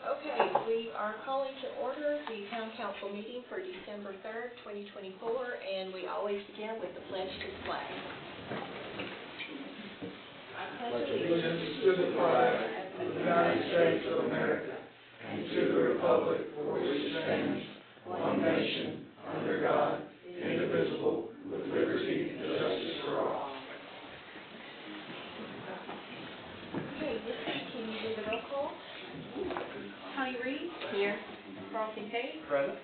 Okay, we are calling to order the Town Council meeting for December 3rd, 2024, and we always begin with the pledge to the flag. I pledge allegiance to the flag of the United States of America and to the republic for which it stands, one nation, under God, indivisible, with liberty and justice for all. Okay, Nikki, can you do the roll call? Connie Reed. Here. Frosty Page. Present.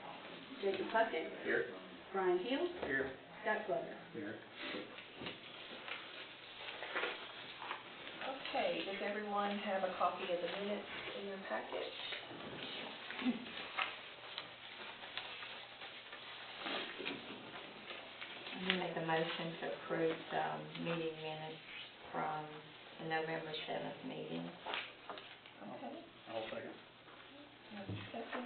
Jacob Puckett. Here. Brian Hill. Here. Scott Glover. Here. Okay, does everyone have a copy of the minutes in their package? I'm going to make a motion to approve the meeting minutes from the November 7th meeting. Okay. I'll second. Second.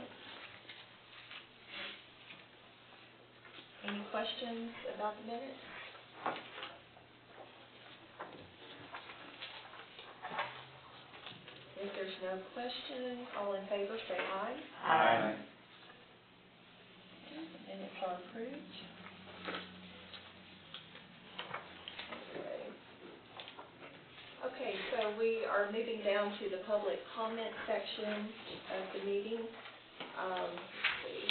Any questions about the minutes? If there's no question, all in favor say aye. Aye. The minutes are approved. Okay, so we are moving down to the public comment section of the meeting. Let's see.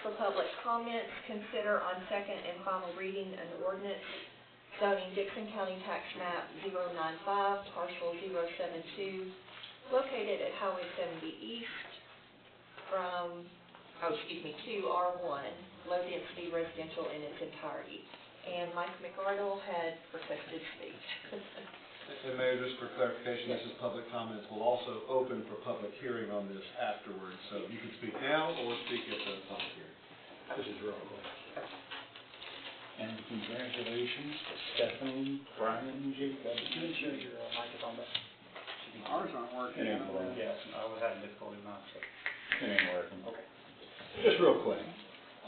For public comments, consider on second and final reading an ordinance zoning Dixon County Tax Map 095, parcel 072, located at Highway 70 East to R1, low density residential in its entirety. And Mike McArdle had requested to speak. And Mayor, just for clarification, this is public comments. We'll also open for public hearing on this afterwards, so you can speak now or speak at the public hearing. This is real quick. And congratulations to Stephanie, Brian, and Jacob. You can share your microphone back. Ours aren't working. It ain't working. Yes, I was having difficulty now, so. It ain't working. Okay. Just real quick,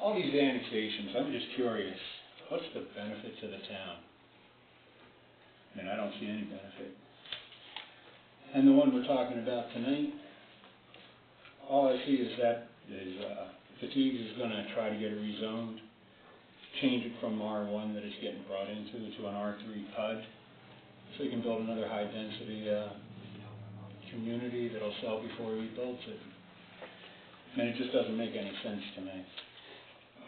all these annexations, I'm just curious, what's the benefit to the town? I mean, I don't see any benefit. And the one we're talking about tonight, all I see is that Fatigue is going to try to get it rezoned, change it from R1 that it's getting brought into to an R3 PUD, so you can build another high-density community that'll sell before he builds it. And it just doesn't make any sense to me.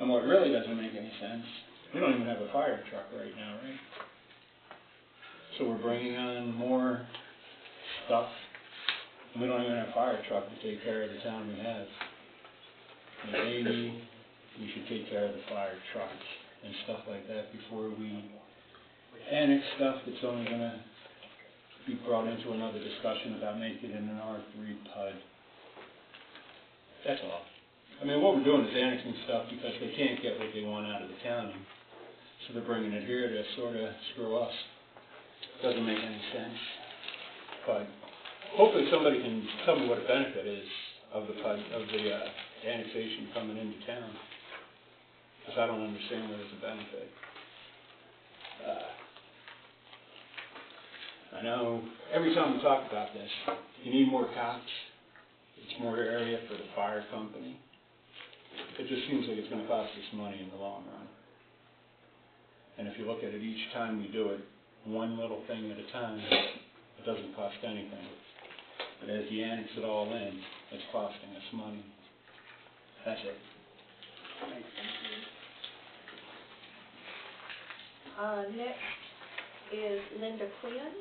And what really doesn't make any sense, we don't even have a fire truck right now, right? So we're bringing on more stuff, and we don't even have a fire truck to take care of the town we have. And maybe we should take care of the fire trucks and stuff like that before we annex stuff that's only going to be brought into another discussion about making it an R3 PUD. That's all. I mean, what we're doing is annexing stuff because they can't get what they want out of the county. So they're bringing it here to sort of screw us. Doesn't make any sense. But hopefully somebody can tell me what the benefit is of the PUD, of the annexation coming into town. Because I don't understand where there's a benefit. I know every time we talk about this, you need more cops. It's more area for the fire company. It just seems like it's going to cost us money in the long run. And if you look at it each time we do it, one little thing at a time, it doesn't cost anything. But as you annex it all in, it's costing us money. That's it. Next is Linda Quinn.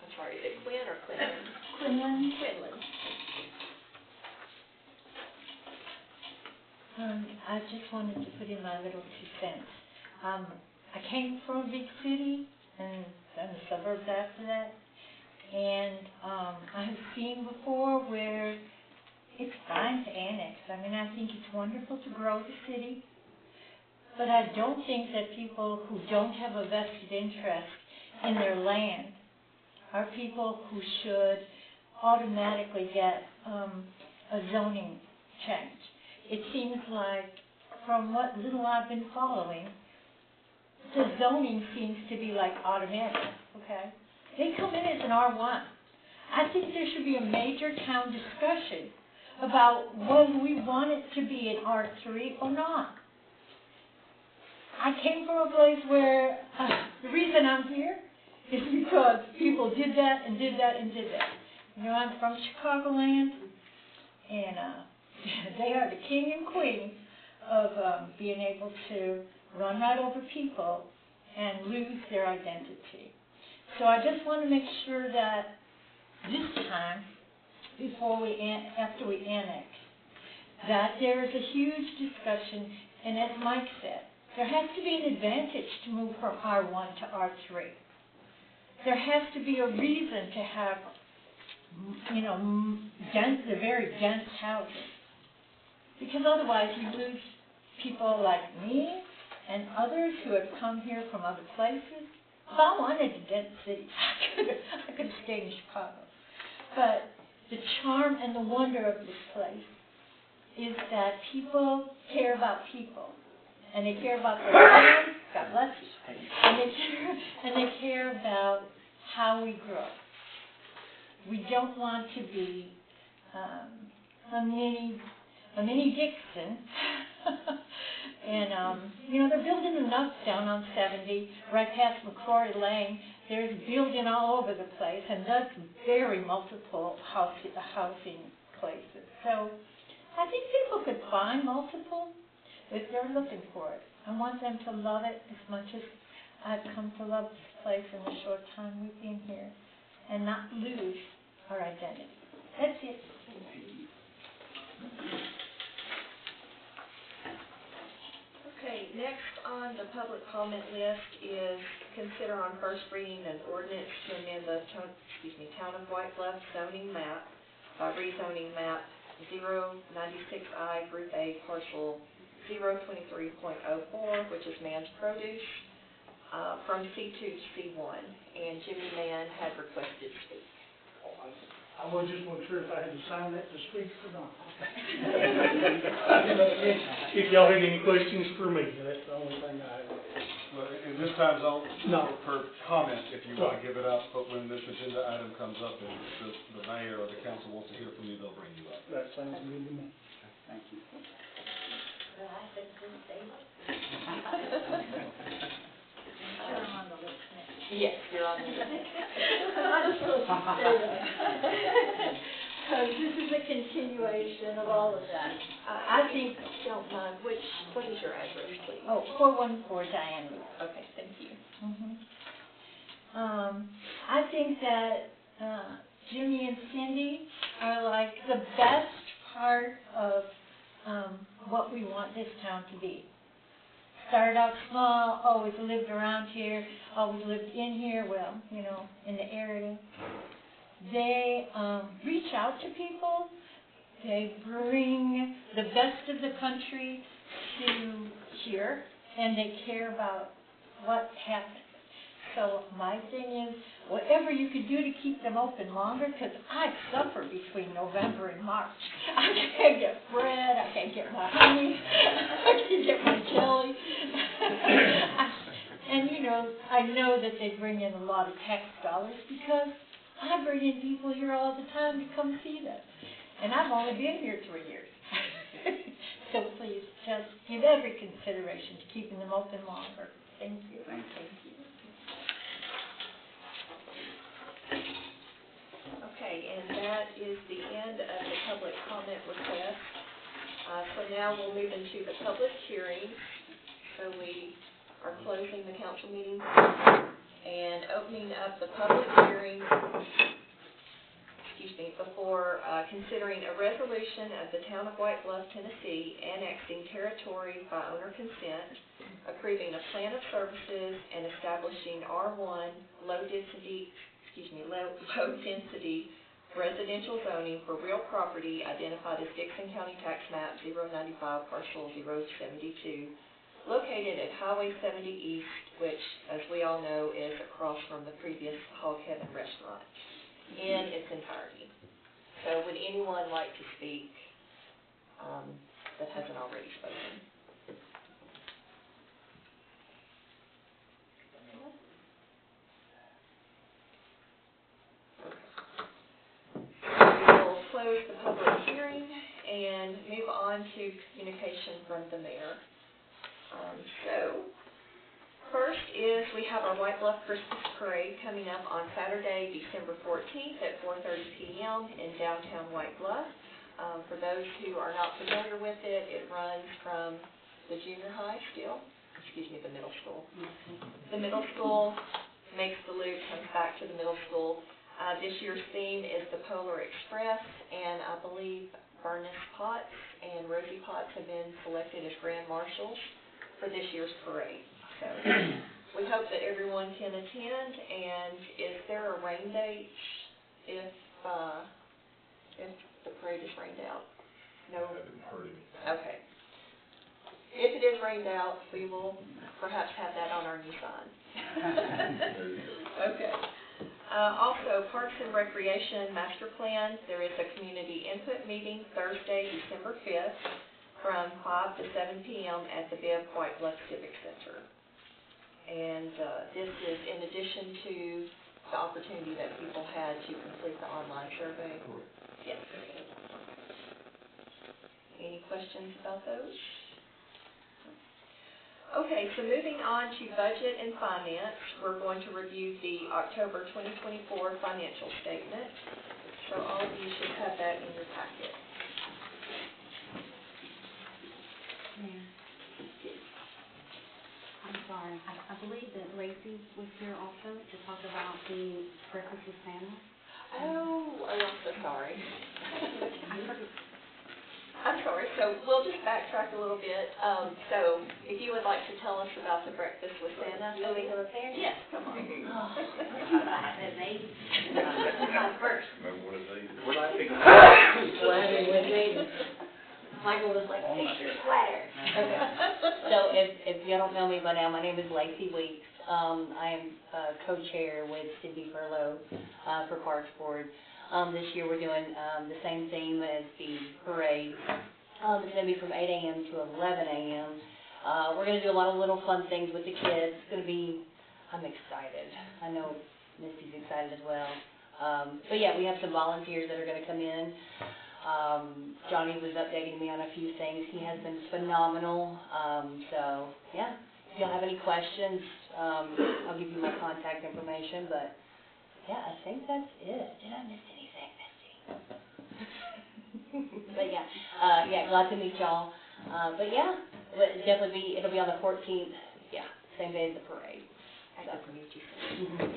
I'm sorry, is it Quinn or Quinlan? Quinlan, Quinlan. I just wanted to put in my little 2 cents. I came from a big city and the suburbs after that, and I have seen before where it's fine to annex. I mean, I think it's wonderful to grow the city, but I don't think that people who don't have a vested interest in their land are people who should automatically get a zoning change. It seems like, from what little I've been following, the zoning seems to be like automatic, okay? They come in as an R1. I think there should be a major town discussion about whether we want it to be an R3 or not. I came from a place where the reason I'm here is because people did that and did that and did that. You know, I'm from Chicagoland, and they are the king and queen of being able to run right over people and lose their identity. So I just want to make sure that this time, after we annex, that there is a huge discussion, and as Mike said, there has to be an advantage to move from R1 to R3. There has to be a reason to have, you know, the very dense housing. Because otherwise you lose people like me and others who have come here from other places. If I wanted a dense city, I could have stayed in Chicago. But the charm and the wonder of this place is that people care about people. And they care about their land, God bless you, and they care about how we grow. We don't want to be a mini Dixon. And, you know, they're building enough down on 70, right past McCrory Lane. There's building all over the place, and that's very multiple housing places. So I think people could find multiple if they're looking for it. I want them to love it as much as I've come to love this place in the short time we've been here, and not lose our identity. That's it. Okay, next on the public comment list is consider on first reading an ordinance to amend the Town of White Bluff zoning map by rezoning map 096I Group A Parcel 023.04, which is Mann's Produce, from C2 to C1, and Jimmy Mann had requested to speak. I was just not sure if I had to sign that to speak or not. If y'all had any questions for me, that's the only thing I have. Well, in this time zone, No. per comment, if you want to give it up, but when this agenda item comes up and the mayor or the council wants to hear from you, they'll bring you up. That sounds good to me. Thank you. Yes, you're on the list. Because this is a continuation of all of that. I think, don't mind, what is your address, please? Oh, 414 Diane Loop. Okay, thank you. I think that Jimmy and Cindy are like the best part of what we want this town to be. Started out small, always lived around here, always lived in here, well, you know, in the area. They reach out to people. They bring the best of the country to here, and they care about what happens. So my thing is, whatever you can do to keep them open longer, because I suffer between November and March. I can't get bread, I can't get my honey, I can't get my jelly. And you know, I know that they bring in a lot of tax dollars because I bring in people here all the time to come see them. And I've only been here 3 years. So please just give every consideration to keeping them open longer. Thank you. Thank you. Okay, and that is the end of the public comment request. So now we'll move into the public hearing. So we are closing the council meeting and opening up the public hearing, before considering a resolution of the Town of White Bluff, Tennessee, annexing territory by owner consent, approving a plan of services, and establishing R1 low density residential zoning for real property identified as Dixon County Tax Map 095, parcel 072, located at Highway 70 East, which, as we all know, is across from the previous Hog Heaven restaurant, in its entirety. So would anyone like to speak that hasn't already spoken? We will close the public hearing and move on to communication from the mayor. So, first is we have our White Bluff Christmas Parade coming up on Saturday, December 14th at 4:30 p.m. in downtown White Bluff. For those who are not familiar with it, it runs from the junior high the middle school. The middle school makes the loop, comes back to the middle school. This year's theme is the Polar Express, and I believe Bernice Potts and Rosie Potts have been selected as grand marshals for this year's parade. So we hope that everyone can attend. And is there a rain date if the parade is rained out? No? I haven't heard anything. Okay. If it is rained out, we will perhaps have that on our new sign. There you go. Okay. Also, Parks and Recreation Master Plan, there is a community input meeting Thursday, December 5th from 5 to 7 p.m. at the Bibb White Bluff Civic Center. And this is in addition to the opportunity that people had to complete the online survey. Yes. Any questions about those? Okay, so moving on to budget and finance, we're going to review the October 2024 financial statement. So all of you should have that in your packet. Mayor. I'm sorry, I believe that Lacey was here also to talk about the Breakfast with Santa. Oh, I'm so sorry. I'm sorry, so we'll just backtrack a little bit. So if you would like to tell us about the Breakfast with Santa. You want me to go up there? Yes, come on. I had Nate. First. Remember what it is? We're not picking Flattered with Nate. Michael was like, fix your sweater. So if you don't know me by now, my name is Lacey Weeks. I am co-chair with Cindy Furlow for Parks Board. This year we're doing the same theme as the parade. It's going to be from 8 a.m. to 11 a.m. We're going to do a lot of little fun things with the kids. It's going to be, I'm excited. I know Misty's excited as well. But yeah, we have some volunteers that are going to come in. Johnny was updating me on a few things. He has been phenomenal. So yeah, if y'all have any questions, I'll give you my contact information. But yeah, I think that's it. Did I miss anything, Misty? But yeah, glad to meet y'all. But yeah, it'll be on the 14th. Yeah, same day as the parade. Good to meet you.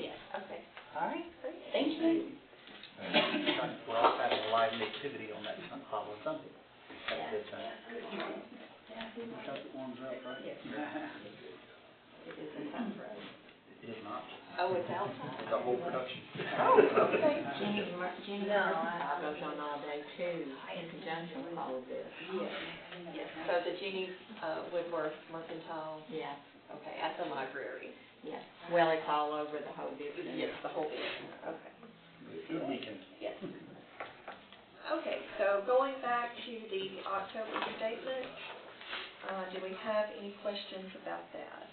Yes. Okay. All right. Great. Thank you. We're also having a live activity on that following Sunday. That's a good time. Stuff that warms up, right? Yes. It is in time for us. It is not. Oh, it's outside? The whole production. Oh, okay. Jenny, No, I go on all day too, in conjunction with all of this. Yes, yes. So the Jeannie Woodworth Mercantile, Yeah, okay, at the library. yeah. Well, it's all over the whole business. Yes, the whole business, okay. Good weekend. Yes. Okay, so going back to the October statement, do we have any questions about that?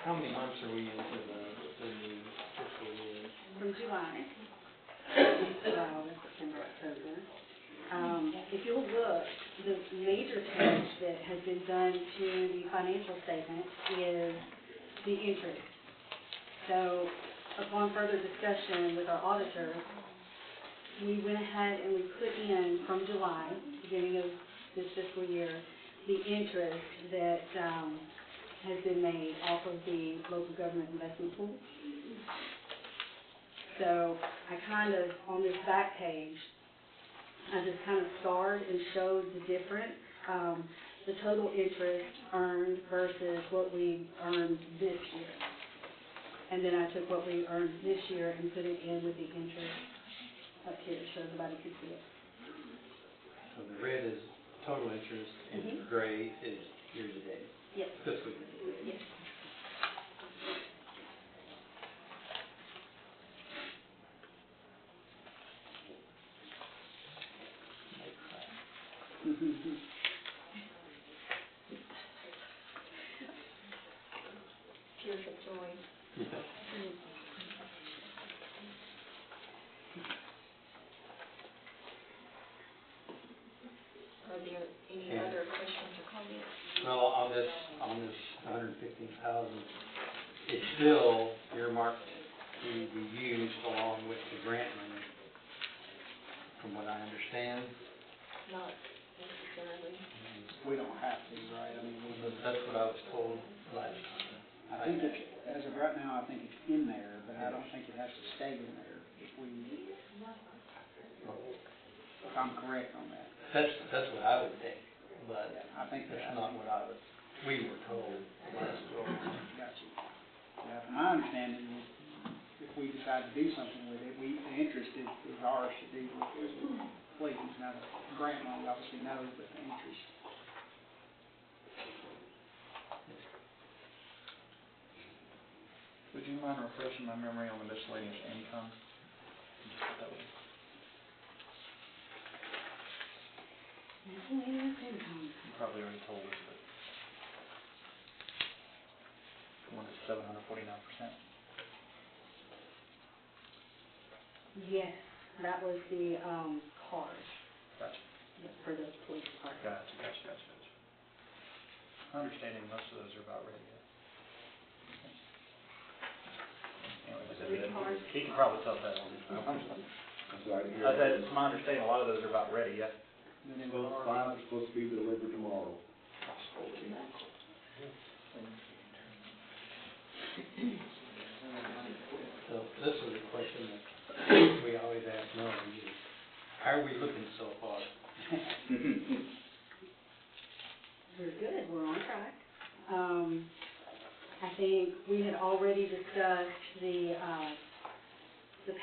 How many months are we into the new fiscal year? From July, August, September, October, If you'll look, the major change that has been done to the financial statement is the interest. So upon further discussion with our auditor, we went ahead and we put in from July, beginning of this fiscal year, the interest that has been made off of the local government investment pool. So I kind of, on this back page, I just kind of starred and showed the difference, the total interest earned versus what we earned this year. And then I took what we earned this year and put it in with the interest up here so everybody could see it. So the red is total interest, and the gray is year-to-date, Yes. fiscal year-to-date. Yes. Tears of joy. Are there any Okay. other questions or comments? Well, on this 115,000, it's still earmarked to be used along with the grant money, from what I understand. Not necessarily. We don't have to, right? I mean, That's what I was told last time. I think it's, as of right now, I think it's in there, but I don't think it has to stay in there if I'm correct on that. That's what I would think, but I think that's not what we were told last go. Gotcha. Yeah, from my understanding, if we decide to do something with it, the interest is ours to do with it. Please, now, the grant money, obviously, no, but the interest. Would you mind refreshing my memory on the miscellaneous income? Miscellaneous income. You probably already told us, but one is 749%. Yes, that was the cars Gotcha. for the police department. Gotcha. My understanding most of those are about ready yet. Anyway, he can probably tell that on his phone. I'm sorry. I said, it's my understanding, a lot of those are about ready, yeah. Well, 5 is supposed to be delivered tomorrow. So this is a question that we always ask Melanie, is how are we looking so far? We're good, we're on track. I think we had already discussed the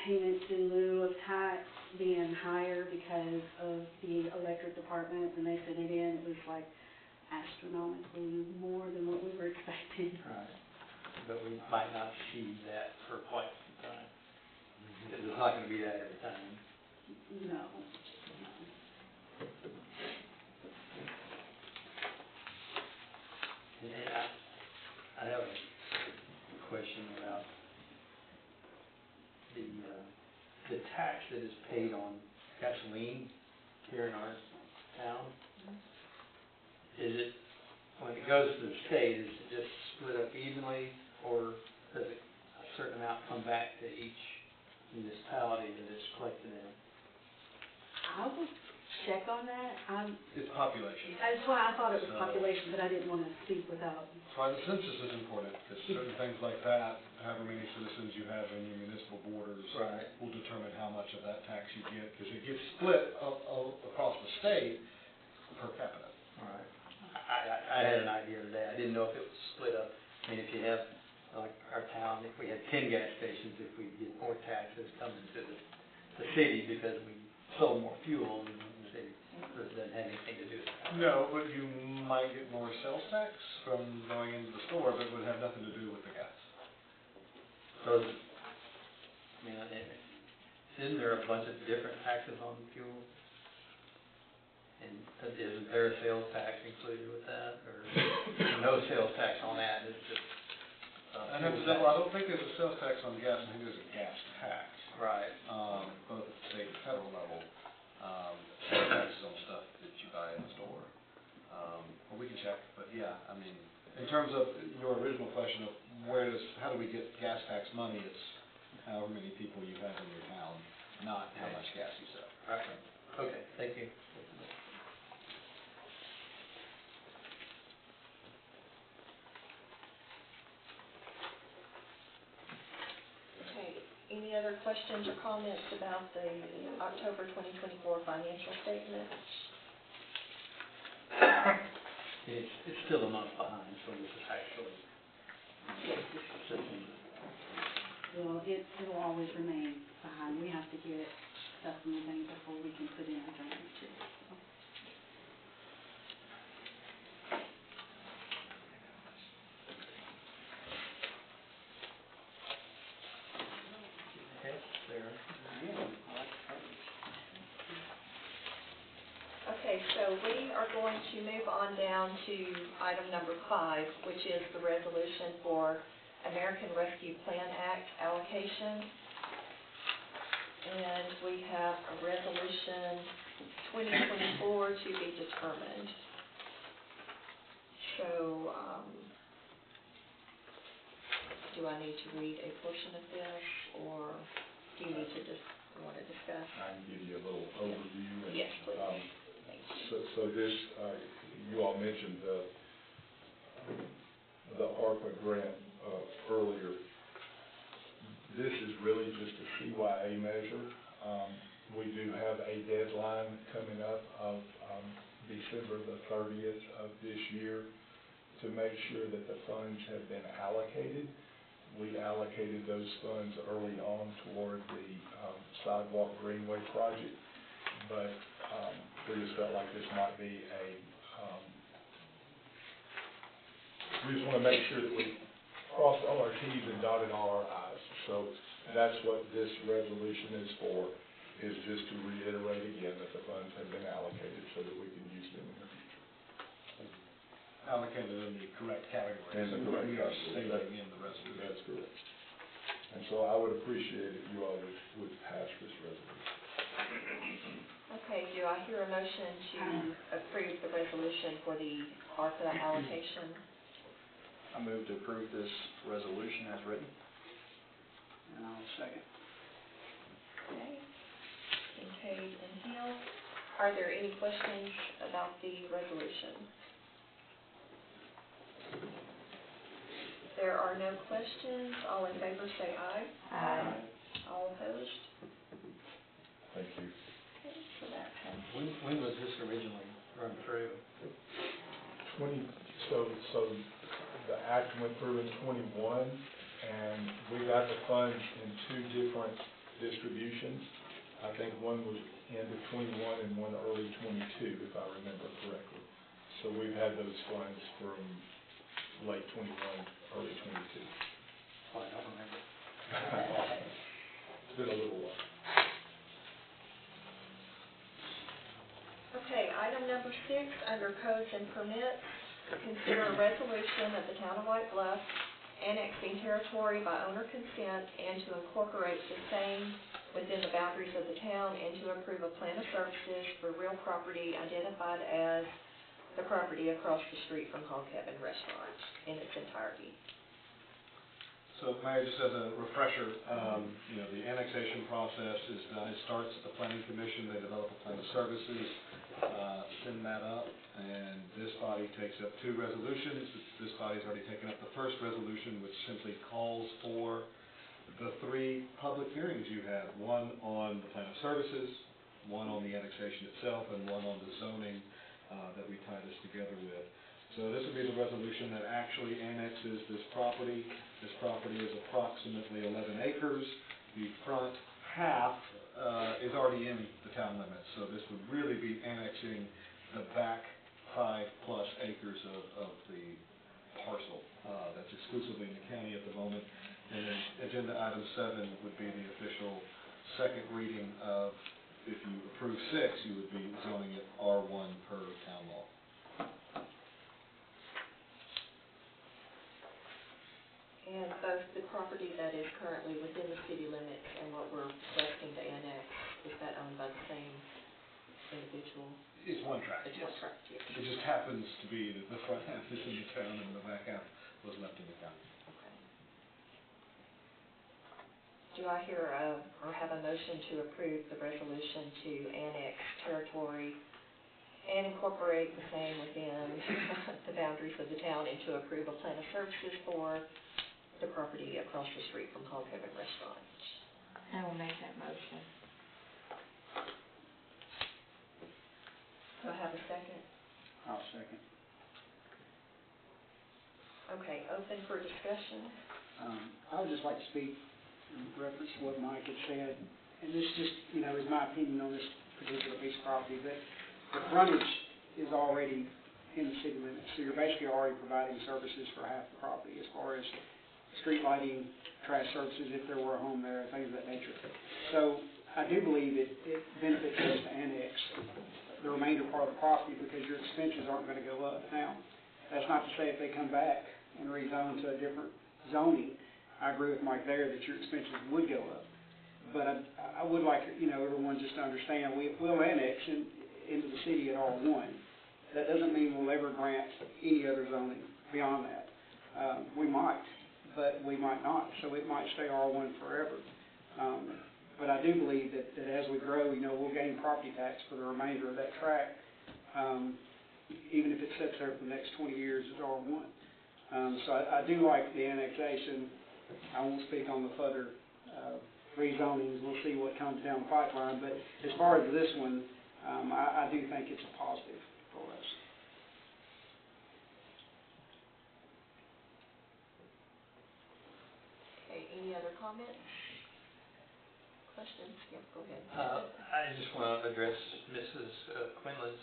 payments in lieu of tax being higher because of the electric department. When they sent it in, it was like astronomically more than what we were expecting. Right. But we might not achieve that for quite some time. Because it's not gonna be that every time. No. And then I have a question about the tax that is paid on gasoline here in our town. Is it, when it goes to the state, is it just split up evenly, or does it, a certain amount come back to each municipality that it's collected in? I will check on that. It's population. That's why I thought it was population, but I didn't want to speak without. That's why the census is important, because certain things like that, however many citizens you have in your municipal borders, Right. will determine how much of that tax you get, because it gets split across the state per capita. All right. I had an idea today. I didn't know if it was split up. I mean, if you have, like our town, if we had 10 gas stations, if we get more taxes coming to the city because we sold more fuel, and the city doesn't have anything to do with that. No, but you might get more sales tax from going into the store, but it would have nothing to do with the gas. So, I mean, isn't there a bunch of different taxes on fuel? And isn't there a sales tax included with that, or no sales tax on that, it's just I fuel well, I tax? don't think there's a sales tax on gas, I think there's a gas tax, Right. both at the state and federal level. sales taxes on stuff that you buy in the store. Or we can check, but yeah, I mean, in terms of your original question of how do we get gas tax money, it's however many people you have in your town, not how much gas you sell. Right. Okay, thank you. Okay, any other questions or comments about the October 2024 financial statement? It's still a month behind, so this is actually September. Well, it'll always remain behind. We have to get stuff from the bank before we can put in our drainage too. Okay, Sarah. Okay, so we are going to move on down to item number 5, which is the resolution for American Rescue Plan Act allocation. And we have a resolution 2024 to be determined. So, do I need to read a portion of this, or do you need to just want to discuss? I can give you a little overview. And, Yes, please. Thank you. So this, you all mentioned the ARPA grant earlier. This is really just a CYA measure. We do have a deadline coming up of December the 30th of this year to make sure that the funds have been allocated. We allocated those funds early on toward the sidewalk greenway project, but we just felt like this might be we just want to make sure that we crossed all our T's and dotted all our I's. So that's what this resolution is for, is just to reiterate again that the funds have been allocated so that we can use them in the future. Allocated in the correct category. In the correct We are category. stating in the resolution. That's correct. And so I would appreciate if you all would pass this resolution. Okay, do I hear a motion to approve the resolution for the ARPA allocation? I move to approve this resolution as written. And I'll second. Okay. Kincaid and Hill. Are there any questions about the resolution? If there are no questions, all in favor say aye. Aye. All opposed? Thank you. Okay, so that passes. When was this originally run through? So the act went through in 21, and we got the funds in 2 different distributions. I think one was end of 21 and one early 22, if I remember correctly. So we've had those funds from late 21, early 22. Oh, I don't remember. It's been a little while. Okay, item number 6, under codes and permits, consider a resolution of the town of White Bluff annexing territory by owner consent and to incorporate the same within the boundaries of the town and to approve a plan of services for real property identified as the property across the street from Hog Cabin Restaurant in its entirety. So Mayor, just as a refresher, the annexation process is done, it starts at the planning commission, they develop a plan of services, send that up, and this body takes up 2 resolutions. This body's already taken up the first resolution, which simply calls for the 3 public hearings you had, one on the plan of services, one on the annexation itself, and one on the zoning that we tie this together with. So this would be the resolution that actually annexes this property. This property is approximately 11 acres. The front half is already in the town limits, so this would really be annexing the back 5+ acres of the parcel that's exclusively in the county at the moment. And then agenda item 7 would be the official second reading of, if you approve 6, you would be zoning it R1 per town law. And both the property that is currently within the city limits and what we're requesting to annex, is that owned by the same individual, It's one tract, it's yes. one tract, yes. It just happens to be that the front half is in the town and the back half was left in the county. Okay. Do I hear or have a motion to approve the resolution to annex territory and incorporate the same within the boundaries of the town and to approve a plan of services for the property across the street from Hog Heaven Restaurant? I will make that motion. Do I have a second? I'll second. Okay, open for discussion. I would just like to speak in reference to what Mike had said, and this just, is my opinion on this particular piece of property, but the frontage is already in the city limits, so you're basically already providing services for half the property as far as street lighting, trash services, if there were a home there, things of that nature. So I do believe it benefits us to annex the remainder part of the property because your expenses aren't going to go up. Now, that's not to say if they come back and rezone to a different zoning, I agree with Mike there that your expenses would go up. But I would like, everyone just to understand, we'll annex into the city at R1. That doesn't mean we'll ever grant any other zoning beyond that. We might, but we might not. So it might stay R1 forever. But I do believe that as we grow, we'll gain property tax for the remainder of that tract, even if it sits there for the next 20 years as R1. So I do like the annexation. I won't speak on the further rezonings. We'll see what comes down the pipeline. But as far as this one, I do think it's a positive for us. Okay, any other comments? Questions? Yep, go ahead. I just want to address Mrs. Quinlan's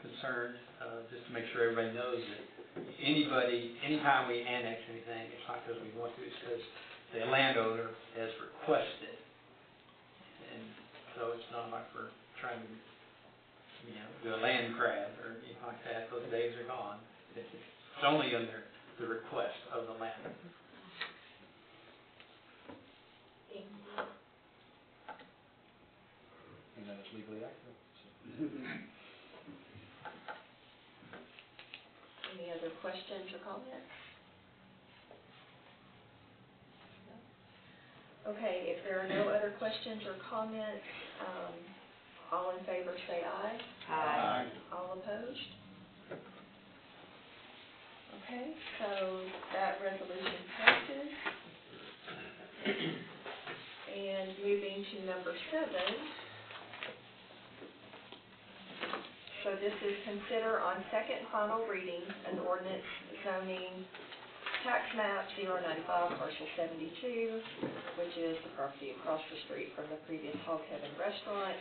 concern, just to make sure everybody knows that anytime we annex anything, it's not because we want to, it's because the landowner has requested. And so it's not like we're trying to, do a land grab or anything like that. Those days are gone. It's only under the request of the landowner. And then it's legally active. Any other questions or comments? No? Okay, if there are no other questions or comments, all in favor say aye. Aye. All opposed? Okay, so that resolution passes. And moving to number 7. So this is consider on second and final reading an ordinance zoning tax map 095 parcel 72, which is the property across the street from the previous Hog Heaven Restaurant,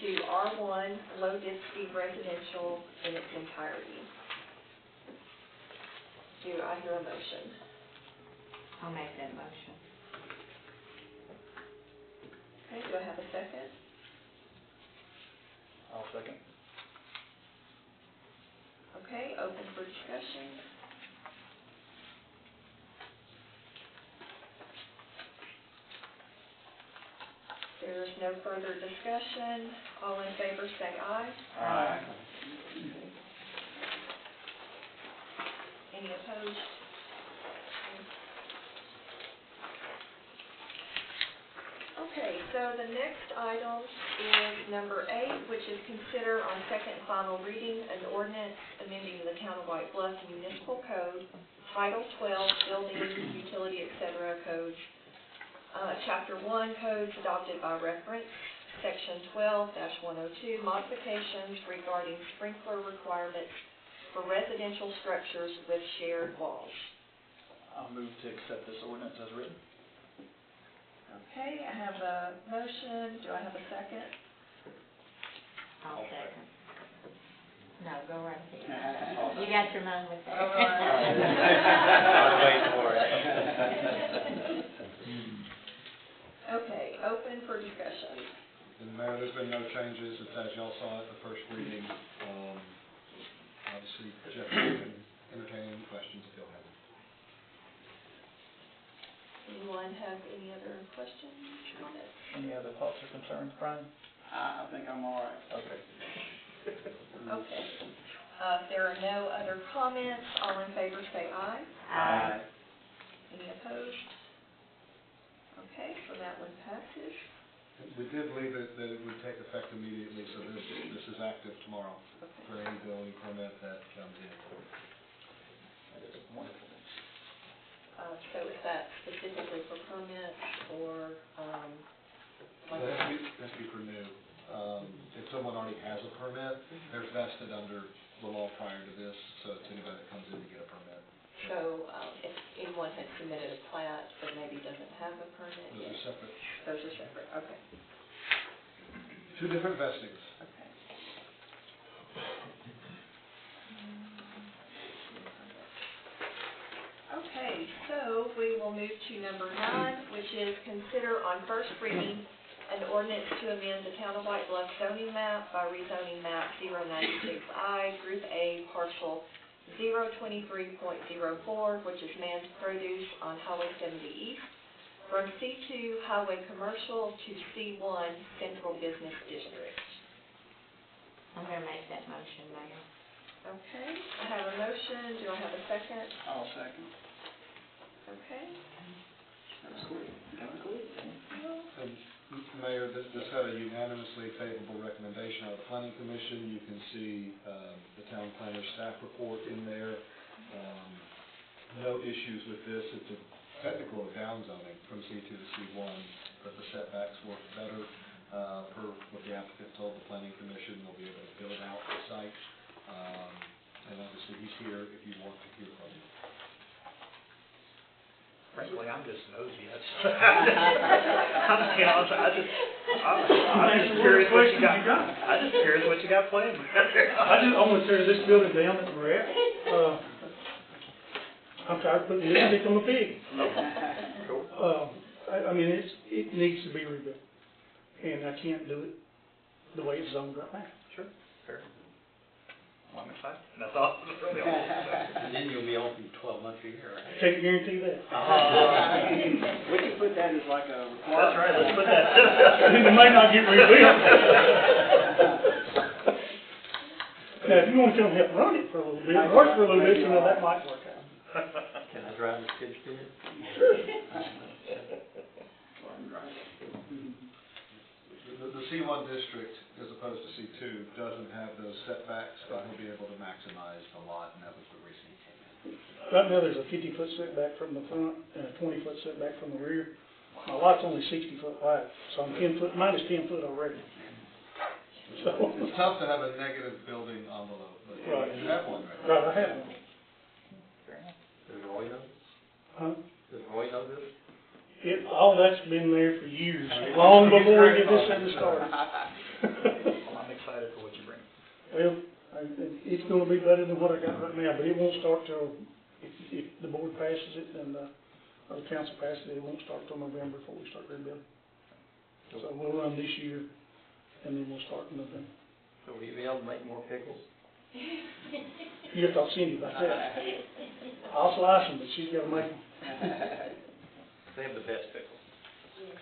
to R1 low density residential in its entirety. Do I hear a motion? I'll make that motion. Okay, do I have a second? I'll second. Okay, open for discussion. There's no further discussion. All in favor say aye. Aye. Any opposed? Okay, so the next item is number 8, which is consider on second and final reading an ordinance amending the Town of White Bluff Municipal Code, Title 12, Buildings, Utility, etc. Codes, Chapter 1, Codes adopted by reference, Section 12-102, modifications regarding sprinkler requirements for residential structures with shared walls. I'll move to accept this ordinance as written. Okay, I have a motion. Do I have a second? I'll second. No, go right ahead. You got your moment there. All right. I was waiting for it. Okay, open for discussion. And Mayor, there's been no changes. It's as y'all saw at the first reading. Obviously, Jeff, you can entertain any questions if you'll have them. Anyone have any other questions, comments? Any other thoughts or concerns, Brian? I think I'm all right. Okay. Okay. If there are no other comments, all in favor say aye. Aye. Any opposed? Okay, so that one passes. We did leave it that it would take effect immediately, so this is active tomorrow for any building permit that comes in. That is wonderful. So is that specifically for permits or, like? That has to be for new. If someone already has a permit, they're vested under the law prior to this, so it's anybody that comes in to get a permit. So, if anyone had submitted a plat but maybe doesn't have a permit Those yet? are separate, Those are separate, okay. two different vestings. Okay. Okay, so we will move to number 9, which is consider on first reading an ordinance to amend the Town of White Bluff zoning map by rezoning map 096I, Group A, parcel 023.04, which is Manned Produce on Highway 70 East, from C2 Highway Commercial to C1 Central Business District. I'm gonna make that motion, Mayor. Okay, I have a motion. Do I have a second? I'll second. Okay. That's cool. Kind of cool. And Mayor, this had a unanimously favorable recommendation out of the Planning Commission. You can see the town planner staff report in there. No issues with this. It's a technical downzoning from C2 to C1, but the setbacks work better. Per what the applicant told the Planning Commission, they'll be able to build out the site. And obviously, he's here if you want to hear from him. Frankly, I'm just nosy. I'm just curious what you got. I'm just curious what you got planned. I want to tear this building down that we're at. I'm tired of putting lipstick on the pig. Cool. I mean, it needs to be rebuilt, and I can't do it the way it's zoned right now. Sure, fair. Well, I'm excited. That's all. That's really all. And then you'll be open 12 months a year, right? Can't guarantee that. We can put that as like a requirement. That's right, let's put that. It may not get rebuilt. Now, if you want to come help run it for a little bit, work for a little bit, that might work out. Can I drive the kids to it? The C1 district, as opposed to C2, doesn't have those setbacks, but he'll be able to maximize the lot, and that was the reason he came in. Right now, there's a 50-foot setback from the front and a 20-foot setback from the rear. My lot's only 60 foot wide, so I'm 10 foot, mine is 10 foot already. So. It's tough to have a negative building envelope, but Right. you have one, right? Right, I have one. Does Roy know? Huh? Does Roy know this? All that's been there for years, long before we get this thing started. Well, I'm excited for what you bring. Well, it's gonna be better than what I got right now, but it won't start till, if the board passes it and, or the council passes it, it won't start till November before we start rebuilding. So we'll run this year, and then we'll start in November. So will you be able to make more pickles? You have to talk to Cindy about that. I'll slice them, but she's gotta make them. They have the best pickles. This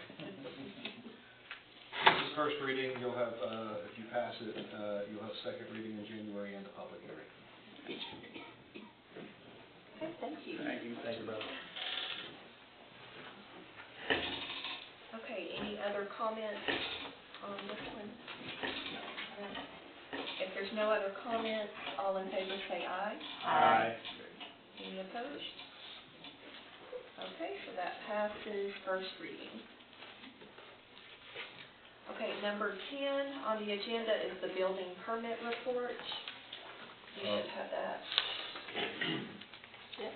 is first reading, you'll have, if you pass it, you'll have second reading in January and a public hearing. Okay, thank you. Thank you. Thank you, brother. Okay, any other comments on this one? No. If there's no other comments, all in favor say aye. Aye. Any opposed? Okay, so that passes first reading. Okay, number 10 on the agenda is the building permit report. You should have that. Yep.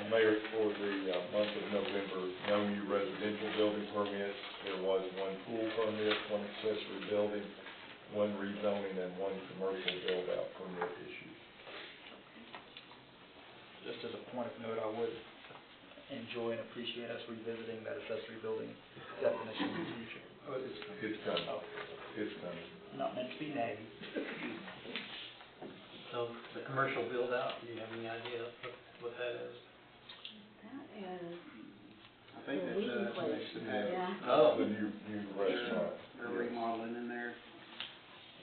Mayor, for the month of November, no new residential building permits. There was one pool permit, one accessory building, one rezoning, and one commercial build-out permit issued. Just as a point of note, I would enjoy and appreciate us revisiting that accessory building definition in the future. Oh, it's coming. It's coming. Not meant to be nagging. So the commercial build out, do you have any idea what that is? That is, I think that's, next to that. Yeah. Oh. The new restaurant. They're remodeling in there.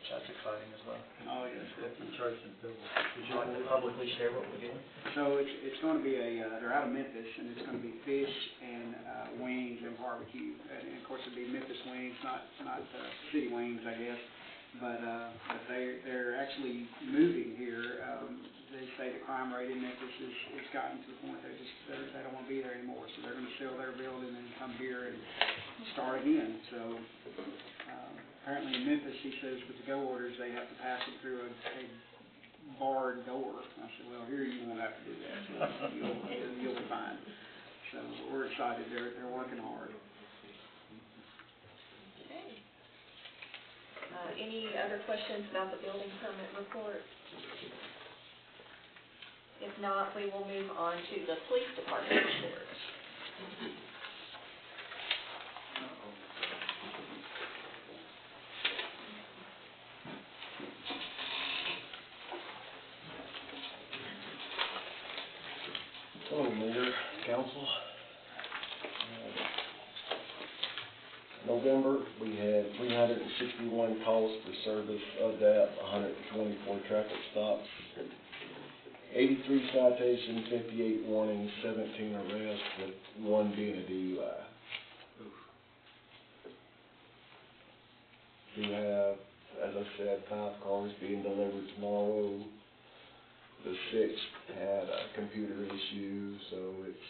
That's exciting as well. Oh, yes. Different church and building. Would you like to publicly share what we're doing? So it's gonna be they're out of Memphis, and it's gonna be fish and, wings and barbecue. And of course, it'd be Memphis wings, not city wings, I guess. But they're actually moving here. They say the crime rate in Memphis is gotten to the point they don't wanna be there anymore. So they're gonna sell their building and come here and start again. So, apparently in Memphis, he says with the go orders, they have to pass them through a barred door. I said, well, here you won't have to do that. So you'll be fine. So we're excited. They're working hard. Okay. Any other questions about the building permit report? If not, we will move on to the police department report. Hello, Mayor, Council. November, we had 361 calls for service. Of that, 124 traffic stops, 83 citations, 58 warnings, 17 arrests, with one being a DUI. We have, as I said, 5 cars being delivered tomorrow. The 6th had a computer issue, so it's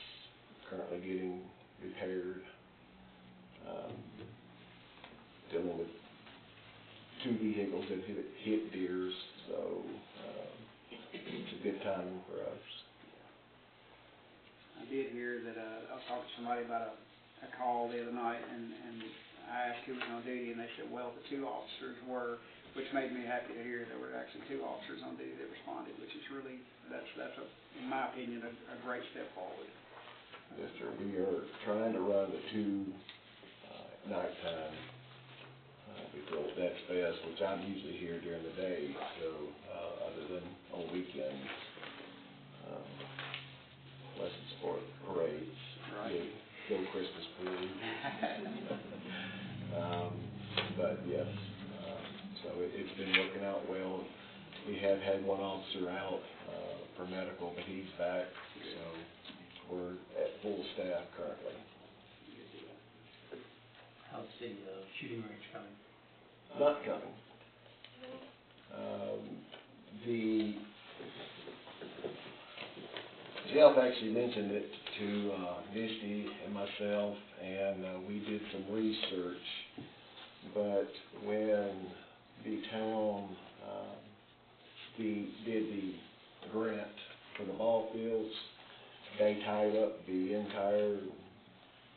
currently getting repaired. Dealing with 2 vehicles that hit deers, so it's a good timing for us. I did hear that, I was talking to somebody about a call the other night, and I asked who was on duty, and they said, well, the 2 officers were, which made me happy to hear there were actually 2 officers on duty that responded, which is really, that's in my opinion, a great step forward. Yes, sir. We are trying to run the 2 at nighttime. We feel that's best, which I'm usually here during the day, so other than on weekends, unless it's for parades, Right. go Christmas parade. But yes, so it's been working out well. We have had 1 officer out for medical, but he's back, so we're at full staff currently. How's the shooting range coming? Not coming. The Jeff actually mentioned it to Misty and myself, and we did some research, but when the town did the grant for the ball fields, they tied up the entire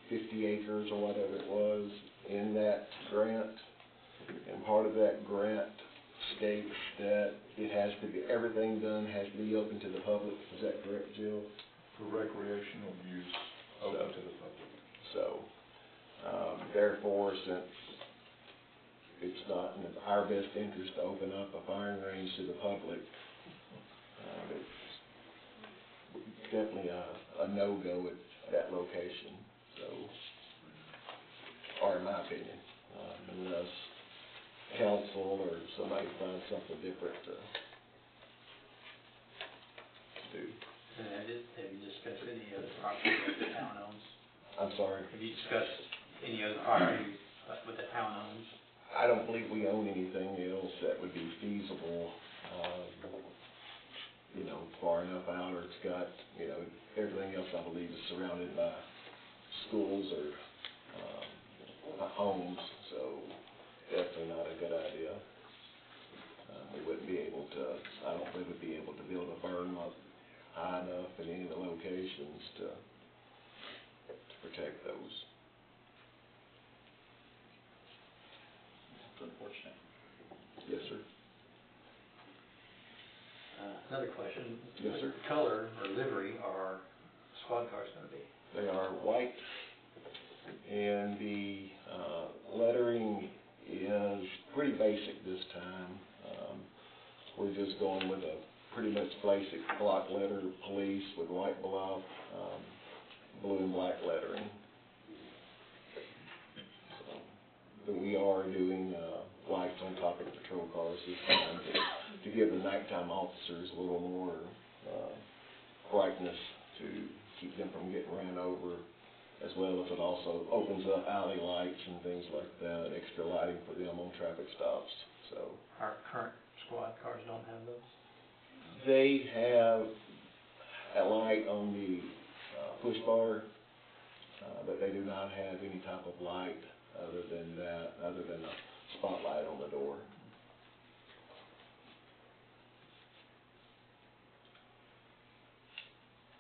50 acres or whatever it was in that grant, and part of that grant states that it has to be, everything done has to be open to the public. Is that correct, Jill? For recreational use, open to the public. So, therefore, since it's not in our best interest to open up a firing range to the public, it's definitely a no-go at that location, so, or in my opinion, unless council or somebody finds something different to do. Have you discussed any other property that the town owns? I'm sorry? Have you discussed any other property that the town owns? I don't believe we own anything else that would be feasible, far enough out, or it's got, everything else I believe is surrounded by schools or homes, so definitely not a good idea. We wouldn't be able to, I don't think we'd be able to build a berm up high enough in any of the locations to protect those. It's unfortunate. Yes, sir. Another question. Yes, sir. What color or livery are squad cars going to be? They are white, and the lettering is pretty basic this time. We're just going with a pretty much basic block letter police with white block, blue and black lettering. but we are doing, lights on top of the patrol cars this time to give the nighttime officers a little more, brightness to keep them from getting ran over, as well as it also opens up alley lights and things like that, extra lighting for them on traffic stops, so. Our current squad cars don't have those? They have a light on the push bar, but they do not have any type of light other than that, other than a spotlight on the door.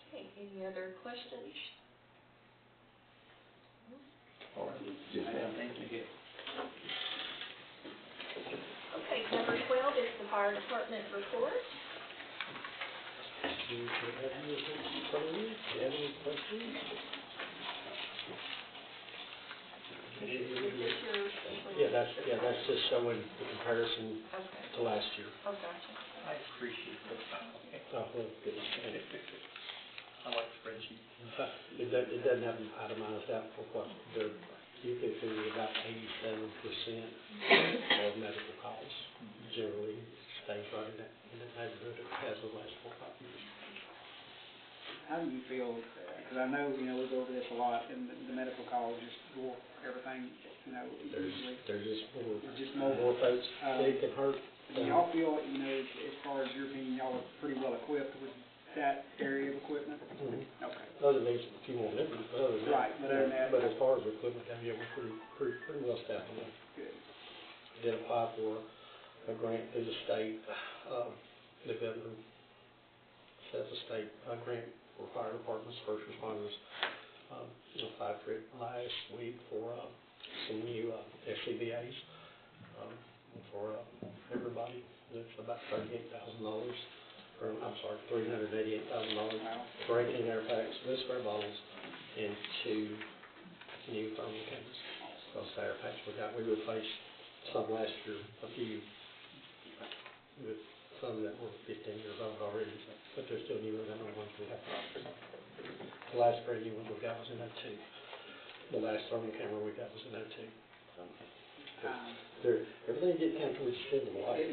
Okay, any other questions? All right. Yes, ma'am. Thank you. Okay, number 12 is the fire department report. Do you have any questions? Is this yours? Yeah, that's just showing the comparison Okay. to last year. Oh, gotcha. I appreciate it. Oh, well, goodness. I like spreadsheets. It doesn't have them itemized out for what they're, you can figure about 87% of medical calls generally stays right in that neighborhood it has the last 4 or 5 years. How do you feel, because I know, we go over this a lot, and the medical calls just dwarf everything, usually. There's just more. more folks sick and hurt. Do y'all feel, as far as your opinion, y'all are pretty well equipped with that area of equipment? Mm-hmm. Okay. Other than a few more members, but other than that. Right, but other than that. But as far as equipment, yeah, we're pretty well staffed on that. Good. Did apply for a grant through the state, the governor set a state grant for fire departments, first responders. Applied for it last week for some new SCBA's for everybody. It's about $38,000, or I'm sorry, $388,000 for 18 air packs, with spare bottles, and 2 new thermal cameras. Those air packs we replaced some last year, a few with some that were 15 years old already, but they're still newer than the ones we have. The last brand new one we got was in 02. The last thermal camera we got was in 02. Everything getting kind of towards the end of the life.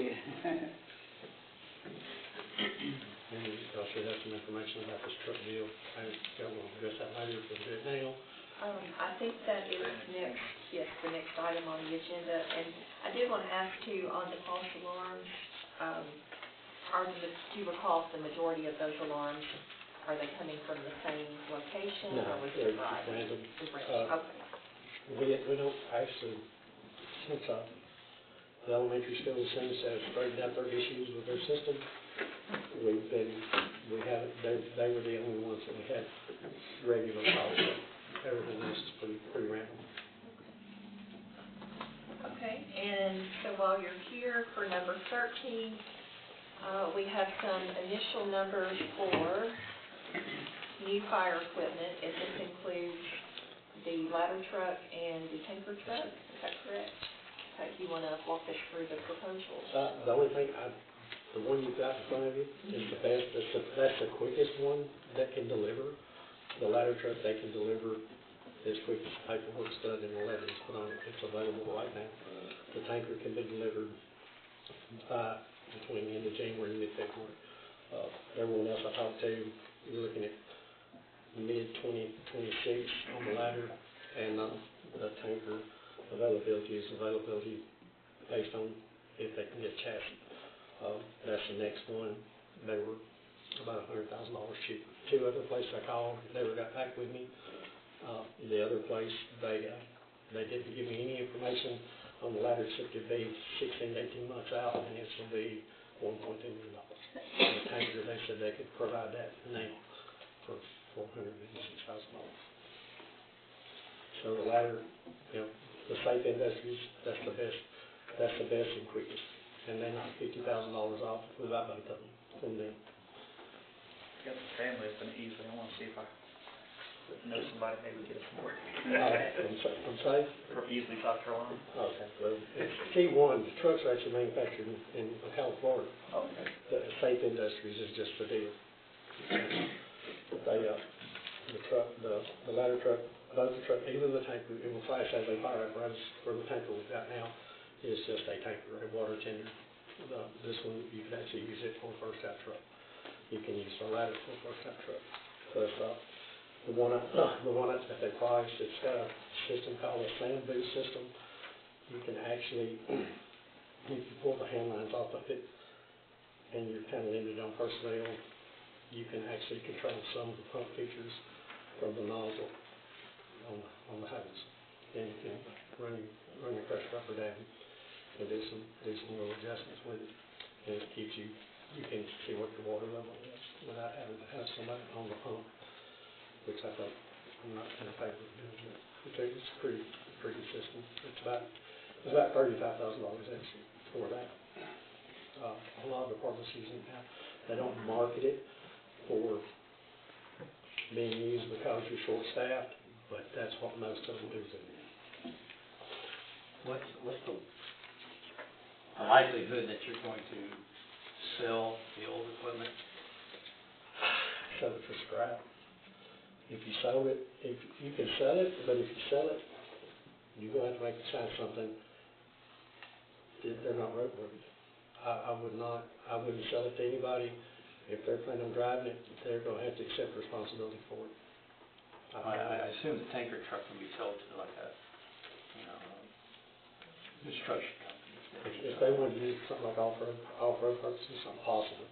And y'all should have some information about this truck deal. I don't want to address that later, but do it now. I think that is next, yes, the next item on the agenda. And I did want to ask too, on the false alarms, do you recall if the majority of those alarms, are they coming from the same location? No, or was they're it just random. Okay. We don't actually, since the elementary school seems to have straightened out their issues with their system, they were the only ones that we had regular calls with. Everything else is pretty random. Okay, and so while you're here for number 13, we have some initial numbers for new fire equipment, and this includes the ladder truck and the tanker truck. Is that correct? Okay, do you want to walk us through the proposals? The only thing, the one you've got in front of you is the best. That's the quickest one that can deliver. The ladder truck, they can deliver as quick as paperwork's done and the letter's put on it. It's available right now. The tanker can be delivered between the end of January and mid-February. Everyone else I talked to, you're looking at mid-2026 on the ladder, and the tanker availability is availability based on if they can get chassis. That's the next one. They were about $100,000 cheaper. 2 other places I called, they never got back with me. The other place, they didn't give me any information on the ladder, except it'd be 16 to 18 months out, and it's going to be $1.2 million. The tanker, they said they could provide that now for $486,000. So the ladder, the Safe Industries, that's the best and quickest. And they knocked $50,000 off without both of them from them. Got the family up in easily. I want to see if I know somebody maybe get us more. From Safe? From Easley, South Carolina. Okay, well, it's T1, the trucks are actually manufactured in Ocala, Florida. Okay. The Safe Industries is just the deal. They, the ladder truck, both the truck even the tanker, it will flash as a fire apparatus for the tanker we've got now is just a tanker, a water tender. This one, you can actually use it for a first out truck. You can use the ladder for a first out truck. But, the one that's got that price, it's got a system called a sand boost system. You can actually, you can pull the hand lines off of it, and you're kind of limited on personnel. You can actually control some of the pump features from the nozzle on the hose. And you can run your pressure up or down and do some little adjustments with it. And it keeps you can see what your water level is without having to have somebody on the pump, which I think I'm not in favor of doing it. It's a pretty system. It's about $35,000 extra for that. A lot of departments using it now. They don't market it for being used because you're short-staffed, but that's what most of them do. What's the likelihood that you're going to sell the old equipment? Sell it for scrap. If you sell it, if you can sell it, but if you sell it, you're going to have to make it sign something. They're not roadworthy. I wouldn't sell it to anybody. If they're planning on driving it, they're going to have to accept responsibility for it. I assume the tanker truck can be sold to like a, construction company. If they want to use something like off-road purposes, something possible.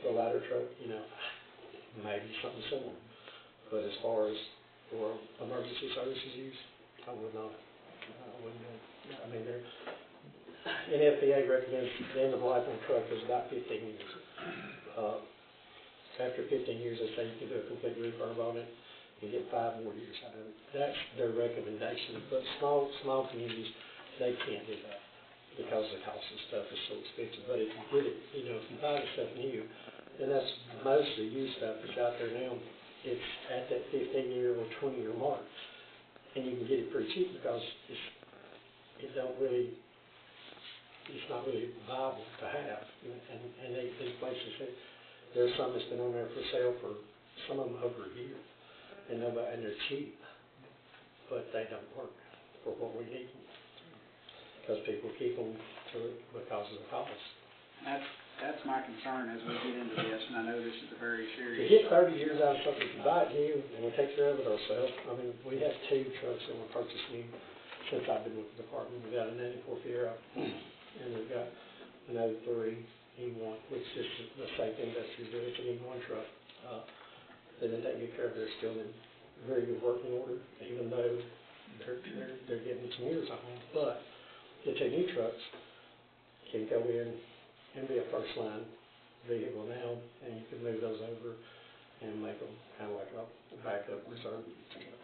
The ladder truck, maybe something similar. But as far as for emergency services use, I would not. I wouldn't do it. I mean, NFPA recommends the end of life on a truck is about 15 years. After 15 years, they say you can do a complete refurb on it and get 5 more years out of it. That's their recommendation. But small communities, they can't do that because the cost of stuff is so expensive. But if you get it, if you buy the stuff new, and that's most of the used stuff that's out there now, it's at that 15-year or 20-year mark. And you can get it pretty cheap because it's not really viable to have. And these places, there's some that's been on there for sale for some of them over a year, and they're cheap, but they don't work for what we need them. Because people keep them because of the cost. That's my concern as we get into this, and I know this is a very serious. To get 30 years out of something, if you buy it new, and we take care of it ourselves. I mean, we have 2 trucks that were purchased new since I've been with the department. We've got a 94 Fiero, and we've got an 03 E1, which is the same thing that you do. It's an E1 truck. They didn't take good care of it. They're still in very good working order, even though they're getting some years on them. But the 2 new trucks can go in and be a first-line vehicle now, and you can move those over and make them kind of like a backup reserve.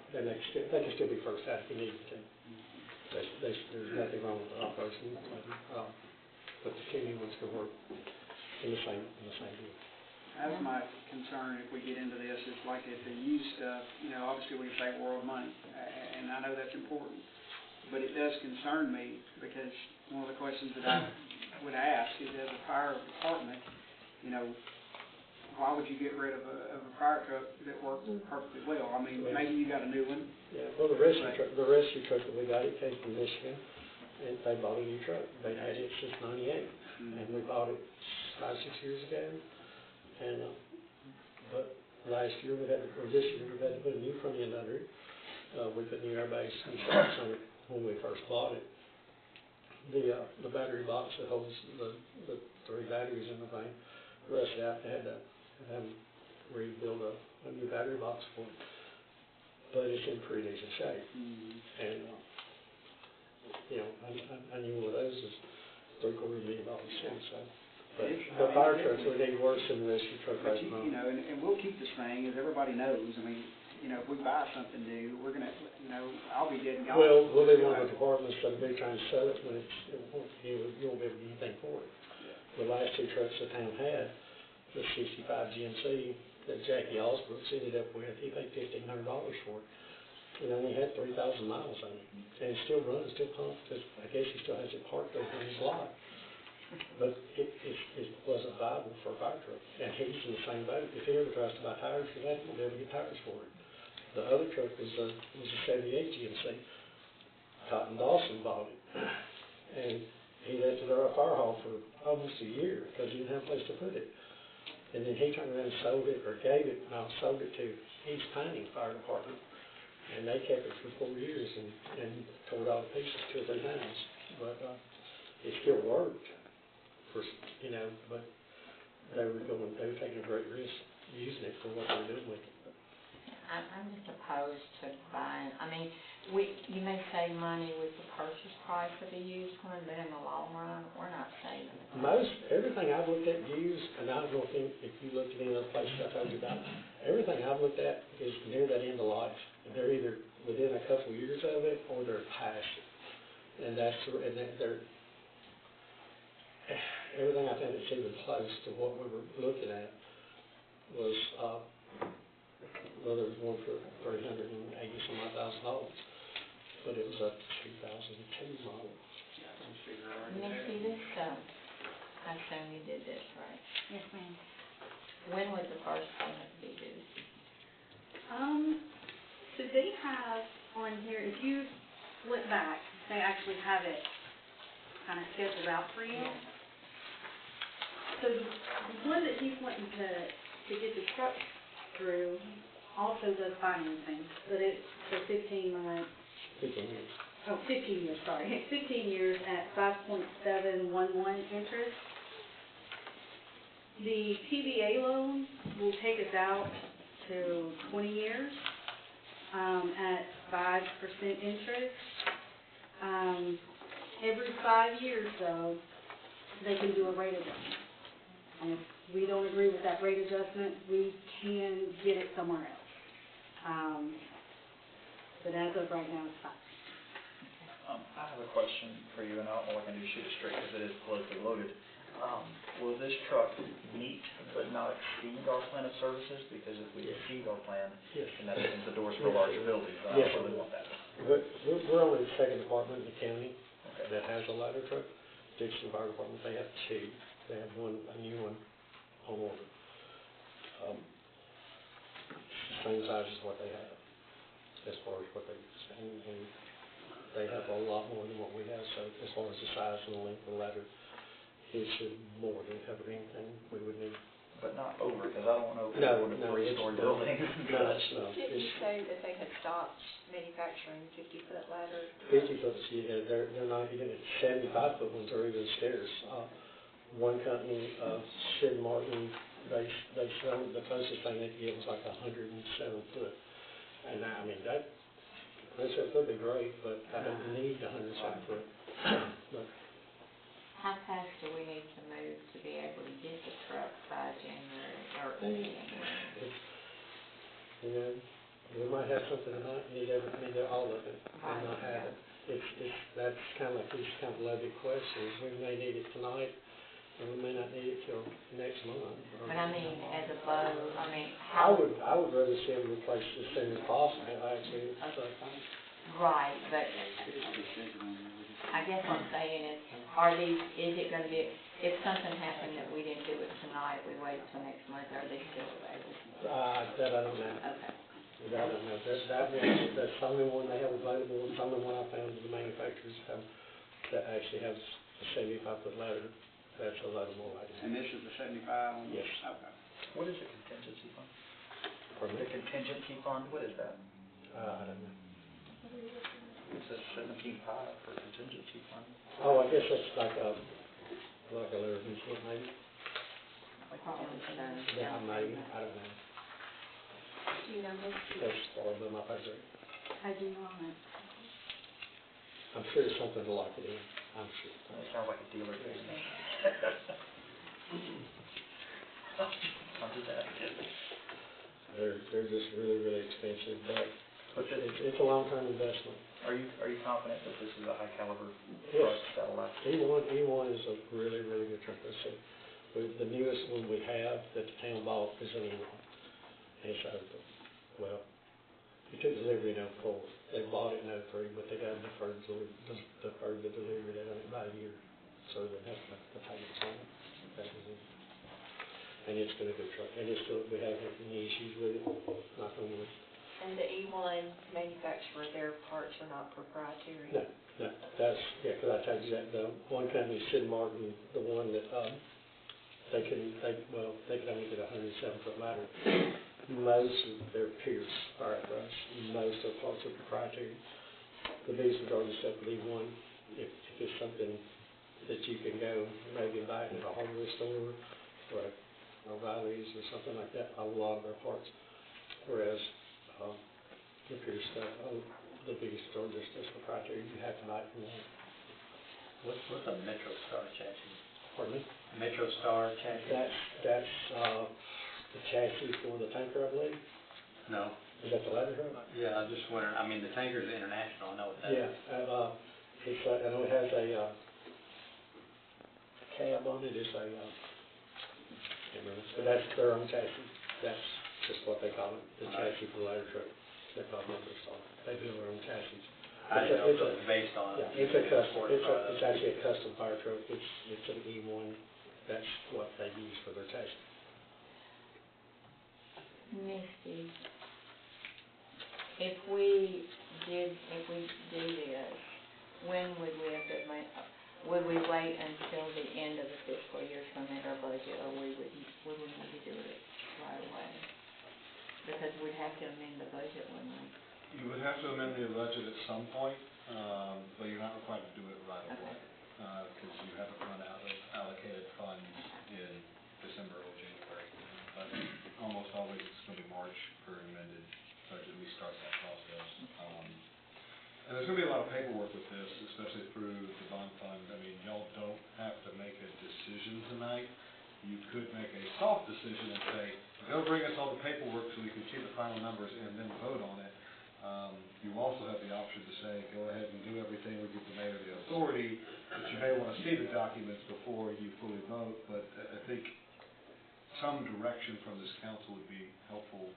Then they can still be first out if you need them to. There's nothing wrong with the operation, but the 2 new ones can work in the same deal. That's my concern if we get into this, is like if the used stuff, obviously we can save world money, and I know that's important, but it does concern me because one of the questions that I would ask is, as a fire department, why would you get rid of a fire truck that works perfectly well? I mean, maybe you got a new one. Yeah, well, the rescue truck that we got, it came from Michigan, and they bought a new truck. They had it since '98, and we bought it 5, 6 years ago. And but this year we've had to put a new front end under it. We put new airbags and shocks on it when we first bought it. The battery box that holds the 3 batteries in the thing rusted out. They had to have them rebuild a new battery box for it. But it's in pretty decent shape. And I knew one of those is $750,000 so. But the fire trucks would be worse than the rescue truck right now. And we'll keep this thing, as everybody knows. I mean, if we buy something new, we're gonna, I'll be dead and gone. Well, we'll be one of the departments that'll be trying to sell it when you won't be able to do anything for it. The last 2 trucks the town had, the 65 GMC that Jackie Osbrooks ended up with, he paid $1,500 for it. And only had 3,000 miles on it. And it still runs, still pumps, because I guess he still has it parked over in his lot. But it wasn't viable for a fire truck. And he's in the same boat. If he ever tries to buy tires for that, he'll be able to get tires for it. The other truck was a 78 GMC. Cotton Dawson bought it. And he left it at our fire hall for almost a year because he didn't have a place to put it. And then he turned around and sold it, or sold it to East Piney Fire Department. And they kept it for 4 years and tore it all to pieces 2 or 3 times. But it still worked, but they were taking a great risk using it for what they were doing with it. I'm just opposed to buying, you may save money with the purchase price of a used one, but in the long run, we're not saving it. Everything I've looked at used, and I don't know if you looked at any other places I told you about, everything I've looked at is near that end of life. They're either within a couple of years of it, or they're past it. And they're, everything I found that's even close to what we were looking at was, there was one for $380,000, but it was a 2002 model. Nikki, I assume you did this, right? Yes, ma'am. When would the first payment be due? So they have on here, if you flip back, they actually have it kind of scheduled out for you. So the one that he's wanting to get the truck through also does financing, but it's for 15 months. 15 years. Oh, 15 years, sorry. 15 years at 5.711 interest. The TBA loan will take us out to 20 years at 5% interest. Every 5 years, though, they can do a rate adjustment. And if we don't agree with that rate adjustment, we can get it somewhere else. But as of right now, it's 5%. I have a question for you, and I don't know what I can do to shoot it straight because it is politically loaded. Will this truck meet but not exceed our plan of services? Because if we exceed our plan, then that opens the doors for larger buildings. I don't really want that. We're only the second department in the county that has a ladder truck. Dixon Fire Department, they have 2. They have a new one on order. Same size as what they have, as far as what they use. And they have a lot more than what we have, so as far as the size and the length of the ladder, it should more than cover anything we would need. But not over, because I don't want to open a 3-story building. No. Didn't you say that they had stopped manufacturing 50-foot ladders? 50-foot, they're not even, 75-foot ones are even scarce. One company, Sid Martin, they sold, the closest thing they could get was like 107 foot. And that would be great, but I don't need 107 foot. But How fast do we need to move to be able to get the truck by January, or early January? We might have something tonight, need all of it, and not have it. That's kind of like these kind of loaded questions. We may need it tonight, and we may not need it till next month. But as a bow, I would rather see them replaced as soon as possible, actually. Right, but I guess what I'm saying is it going to be, if something happened that we didn't do it tonight, we waited till next month, are they still available? That I don't know. Okay. That I don't know. That's the only one they have available, it's the only one I found the manufacturers have that actually has a 75-foot ladder. That's a loadable ladder. And this is the 75 on this? Yes. Okay. What is a contingency fund? Pardon me? The contingency fund, what is that? I don't know. It says 17.5 for contingency fund. Oh, I guess that's like a Larry's, maybe? Probably so. Yeah, maybe, I don't know. Do you know this? That's far above my pay grade. I do not. I'm sure it's something to lock it in, I'm sure. It sounds like a dealer thing. I'm just asking. They're just really, really expensive, but it's a long-term investment. Are you confident that this is a high caliber truck that'll last? E1 is a really, really good truck. The newest one we have that the town bought is an E1. And so, we took delivery in 04. They bought it in 03, but they got deferred the delivery date on it by a year. So they have to pay it on it. That was it. And it's been a good truck. And we haven't had any issues with it, knock on wood. And the E1 manufacturer, their parts are not proprietary? No, that's, yeah, because I told you that, the one company, Sid Martin, the one that, they can only get a 107-foot ladder. Most of their Pierce fire apparatus, most of the parts are proprietary. The biggest majority of stuff with E1, if it's something that you can go maybe buy it at a hardware store or O'Reilly's or something like that, a lot of their parts. Whereas, the Pierce stuff, the biggest majority is just proprietary, you have to buy it from them. What's a Metro Star chassis? Pardon me? Metro Star chassis? That's the chassis for the tanker, I believe. No. Is that the ladder truck? Yeah, I'm just wondering, I mean, the tanker's international, I know what that Yeah, is. it's, I know it has a cab on it, it's a, can't remember, but that's their own chassis. That's just what they call it, the chassis for the ladder truck. They call it Metro Star. They build their own chassis. I didn't know if it was based on. Yeah, it's a custom, it's actually a custom fire truck. It's an E1. That's what they use for their chassis. Misty, if we do this, when would we have to would we wait until the end of the fiscal year to amend our budget, or would we need to do it right away? Because we'd have to amend the budget, wouldn't we? You would have to amend the budget at some point, but you're not required to do it right away, because you haven't run out of allocated funds in December or January. But almost always it's going to be March for amended budget, we start that process. And there's going to be a lot of paperwork with this, especially through the bond fund. I mean, y'all don't have to make a decision tonight. You could make a soft decision and say, go bring us all the paperwork so we can see the final numbers and then vote on it. You also have the option to say, go ahead and do everything, we give the mayor the authority, but you may want to see the documents before you fully vote. But I think some direction from this council would be helpful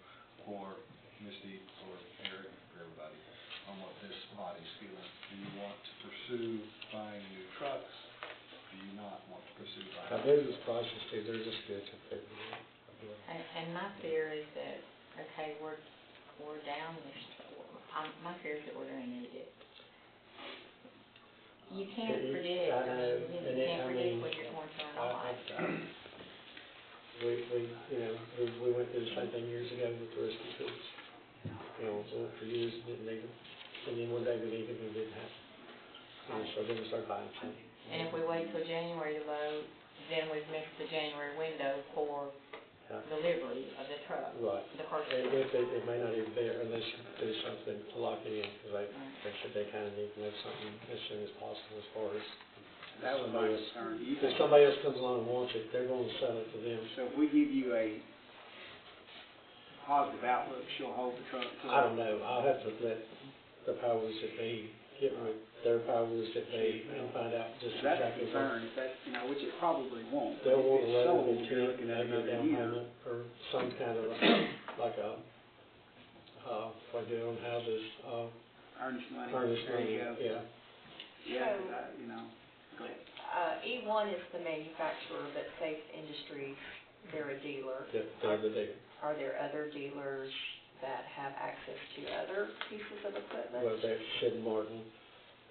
for Misty, for Eric, for everybody, on what this body's feeling. Do you want to pursue buying new trucks? Do you not want to pursue buying? There's this process too, they're just good to figure it out. And my fear is that, okay, we're down this, my fear is that we're gonna need it. You can't predict, I know, you can't predict what you're going to in life. We went through the same thing years ago with the rescue tools. We went for years, didn't need them, and then one day we needed them, and it didn't happen. So then we started buying some. And if we wait till January to vote, then we've missed the January window for delivery of the truck. Right. The first And truck. it may not even be there unless you do something to lock it in, because they said they kind of need to know something as soon as possible as far as That was my concern. if somebody else comes along and wants it, they're going to sell it to them. So if we give you a positive outlook, she'll hold the truck till... I don't know, I'll have to let the powers that be get with their powers that be and find out just That's a exactly concern, if that, which it probably won't. They'll If want a it's letter sold, of you're intent, looking at maybe a another down year. payment, or some kind of, like a, what they do on houses, Earnest money. earnest There you money, go. yeah. Yeah, So- go ahead. E1 is the manufacturer, but Safe Industries, they're a dealer. They're the dealer. Are there other dealers that have access to other pieces of equipment? Well, that's Sid Martin,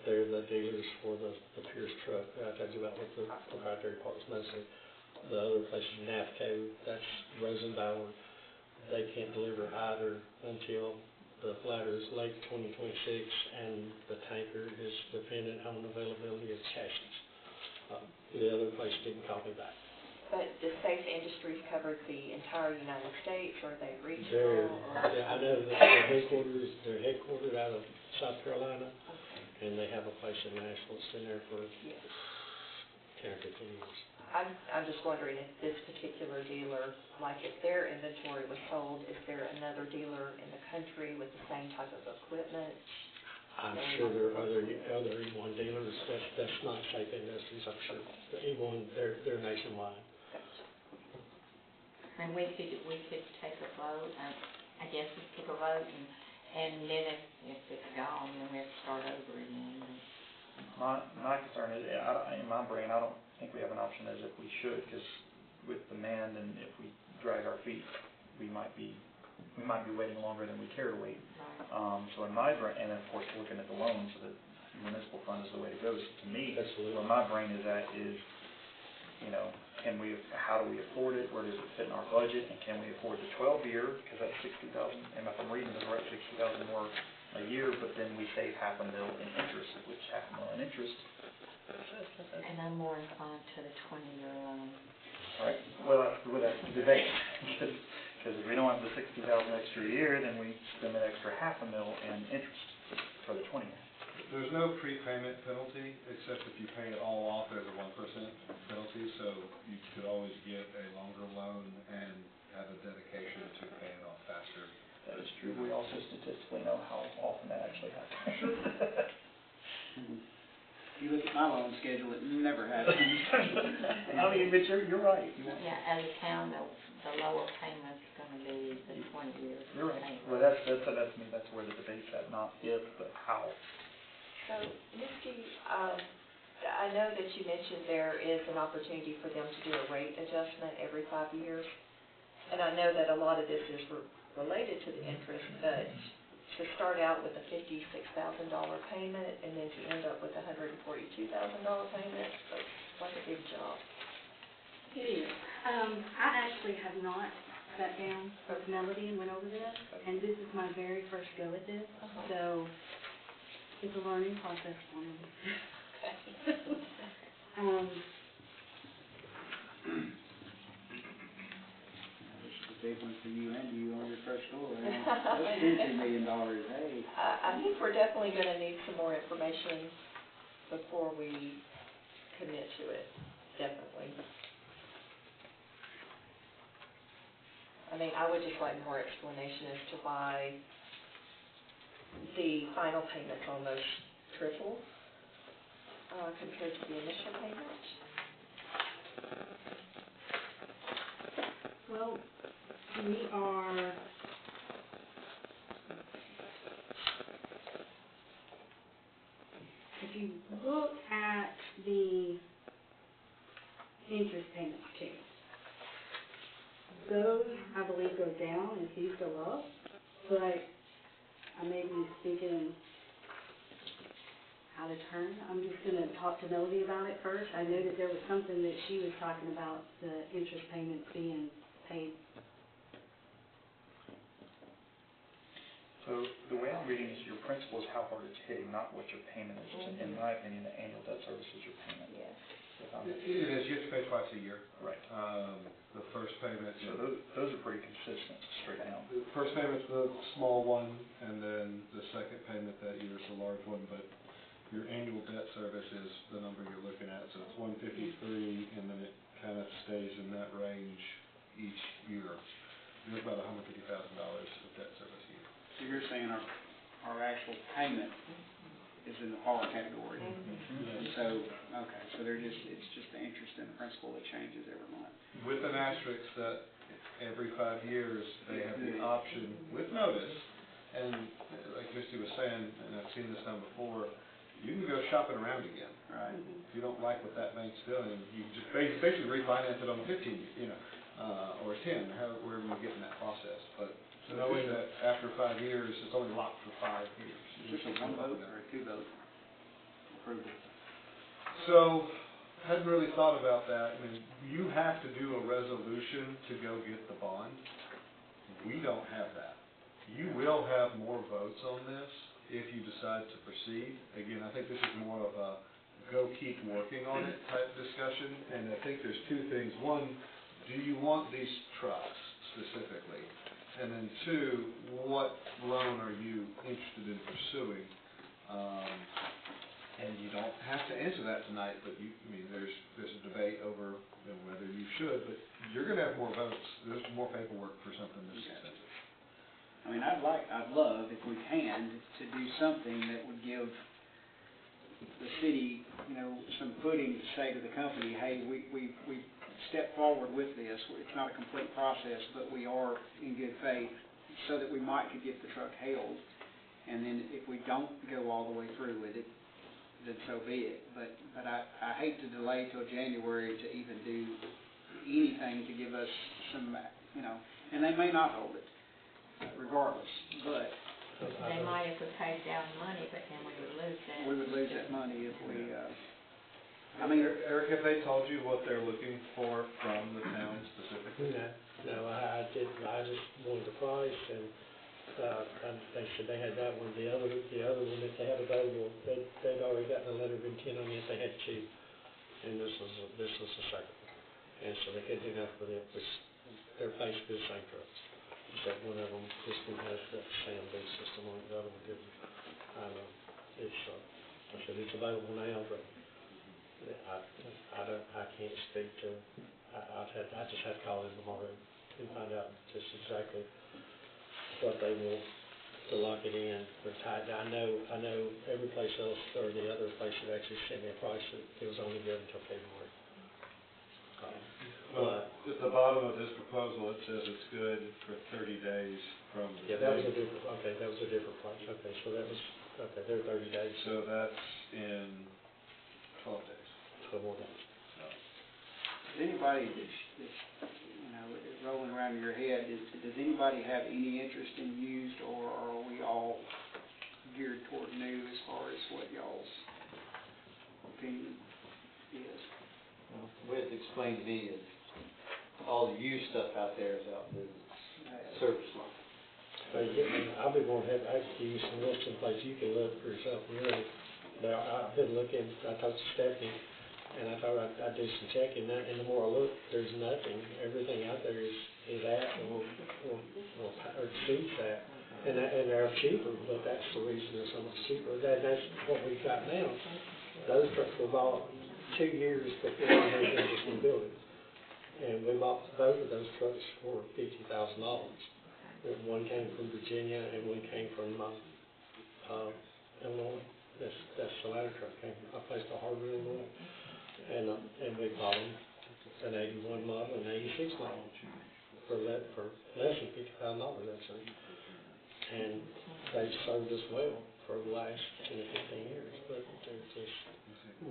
they're the dealers for the Pierce truck, I told you about with the proprietary parts mostly. The other place is NAFCO, that's Rosenbauer, they can't deliver either until the ladder is late 2026, and the tanker is dependent on availability of chassis. The other place didn't call me back. But does Safe Industries cover the entire United States, or are they regional? Yeah, I know that they're headquartered out of South Carolina, and they have a place in Nashville, it's been there for 10 or 15 years. I'm just wondering if this particular dealer, like if their inventory was sold, is there another dealer in the country with the same type of equipment? I'm sure there are other E1 dealers, that's not Safe Industries, I'm sure. The E1, they're nationwide. And we could take a vote, I guess we took a vote, and then if it's gone, then we have to start over again. My concern is, in my brain, I don't think we have an option as if we should, because with demand and if we drag our feet, we might we might be waiting longer than we care to wait. Right. So in my brain, and then of course looking at the loans, so the municipal fund is the way to go. So to me, Absolutely. where my brain is at is, how do we afford it? Where does it fit in our budget? And can we afford the 12-year? Because that's 60,000. And if I'm reading this right, 60,000 more a year. But then we save $500,000 in interest, which $500,000 in interest. And I'm more inclined to the 20-year loan. All right. Well, that's the debate. Because if we don't have the 60,000 extra a year, then we spend that extra $500,000 in interest for the 20 year. There's no prepayment penalty, except if you pay it all off, there's a 1% penalty, so you could always get a longer loan and have a dedication to pay it off faster. That is true. We also statistically know how often that actually happens. If you look at my loan schedule, it never happens. But you're right. Yeah, as a town, the lower payment's gonna be the 20 years. You're right. payment. Well, that's me. That's where the debate's at, not if, but how. So, Misty, I know that you mentioned there is an opportunity for them to do a rate adjustment every 5 years. And I know that a lot of this is related to the interest, but to start out with a $56,000 payment and then to end up with a $142,000 payment, that's quite a big job. It is. I actually have not sat down with Melody and went over this, and this is my very first go at this, so it's a learning process for me. This is a big one for you and you on your first go around. That's $2 million, hey. I think we're definitely going to need some more information before we commit to it, definitely. I mean, I would just like more explanation as to why the final payments almost triple compared to the initial payment. Well, we are, if you look at the interest payments too, those, I believe, go down and these go up, but I may be speaking out of turn. I'm just going to talk to Melody about it first. I know that there was something that she was talking about, the interest payments being paid. So the way I'm reading is your principal is how hard it's hitting, not what your payment is. In my opinion, the annual debt service is your payment. Yes. It is, you have to pay twice a year. Right. The first payment. So those are pretty consistent, straight down. The first payment's the small one, and then the second payment that year is the large one, but your annual debt service is the number you're looking at, so it's 153, and then it kind of stays in that range each year. There's about $150,000 of debt service a year. So you're saying our actual payment is in the par category? And so, okay, so it's just the interest and the principal that changes every month. With an asterisk that every 5 years, they have the option, with notice, and like Misty was saying, and I've seen this done before, you can go shopping around again. Right. If you don't like what that bank's doing, you just basically refinance it on the 15, or 10, wherever you get in that process. But knowing that after 5 years, it's only locked for 5 years. Is this a one vote or a two vote approval? So, hadn't really thought about that. I mean, you have to do a resolution to go get the bond. We don't have that. You will have more votes on this if you decide to proceed. Again, I think this is more of a go keep working on it type discussion. And I think there's two things. One, do you want these trucks specifically? And then two, what loan are you interested in pursuing? And you don't have to answer that tonight, but there's a debate over whether you should, but you're going to have more votes. There's more paperwork for something this expensive. I mean, I'd love, if we can, to do something that would give the city, some footing to say to the company, hey, we stepped forward with this. It's not a complete process, but we are in good faith, so that we might could get the truck hailed. And then if we don't go all the way through with it, then so be it. But I hate to delay till January to even do anything to give us some, and they may not hold it. regardless, but They might if we paid down money, but then we would lose that. we would lose that money if we, I mean, Eric, have they told you what they're looking for from the town specifically? No, I just wanted the price, and they said they had that one. The other one that they had available, they'd already gotten a letter of intent on it, they had two, and this was the second one. And so they couldn't do nothing with it, which they're basically the same trucks. Except one of them, this one has that SAMB system on it, the other one didn't. It's, I said, it's available now, but I can't speak to, I just had to call in tomorrow and find out just exactly what they want to lock it in. But I know every place else, or the other place that actually sent me a price, it was only good until February. Well, at the bottom of this proposal, it says it's good for 30 days from the Yeah, that was date. that was a different price. Okay, so that was, they're 30 days. So that's in 12 days. 12 more days. does anybody that's, you know, is rolling around in your head, does anybody have any interest in used, or are we all geared toward new as far as what y'all's opinion is? What it explained to me is all the used stuff out there is out in the service line. I've been going to have, I could give you some listing places you can look for yourself, really. Now, I've been looking, I talked to Stephanie, and I thought I'd do some checking, and the more I look, there's nothing. Everything out there is at, or exceeds that. And they're cheaper, but that's the reason they're so much cheaper. That's what we've got now. Those trucks were bought 2 years before we had this new building. And we bought both of those trucks for $50,000. One came from Virginia and one came from Illinois. That's the ladder truck came from a place called Harbor, Illinois. And we bought them, an 81 model and 86 model for less than $50,000, that's it. And they've served us well for the last 10 or 15 years, but they're just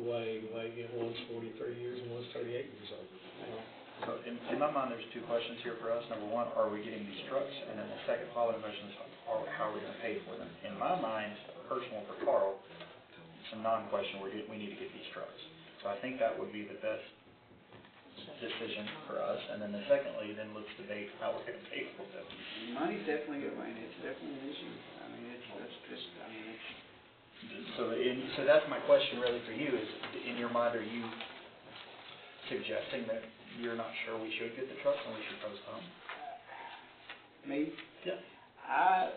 way, one's 43 years and one's 38 years old. So in my mind, there's two questions here for us. Number one, are we getting these trucks? And then the second following question is, how are we going to pay for them? In my mind, personal for Carl, it's a non-question, we need to get these trucks. So I think that would be the best decision for us. And then secondly, let's debate how we're going to pay for them. Money's definitely, it's definitely an issue. So that's my question really for you is, in your mind, are you suggesting that you're not sure we should get the trucks and we should postpone? Me? Yeah. I,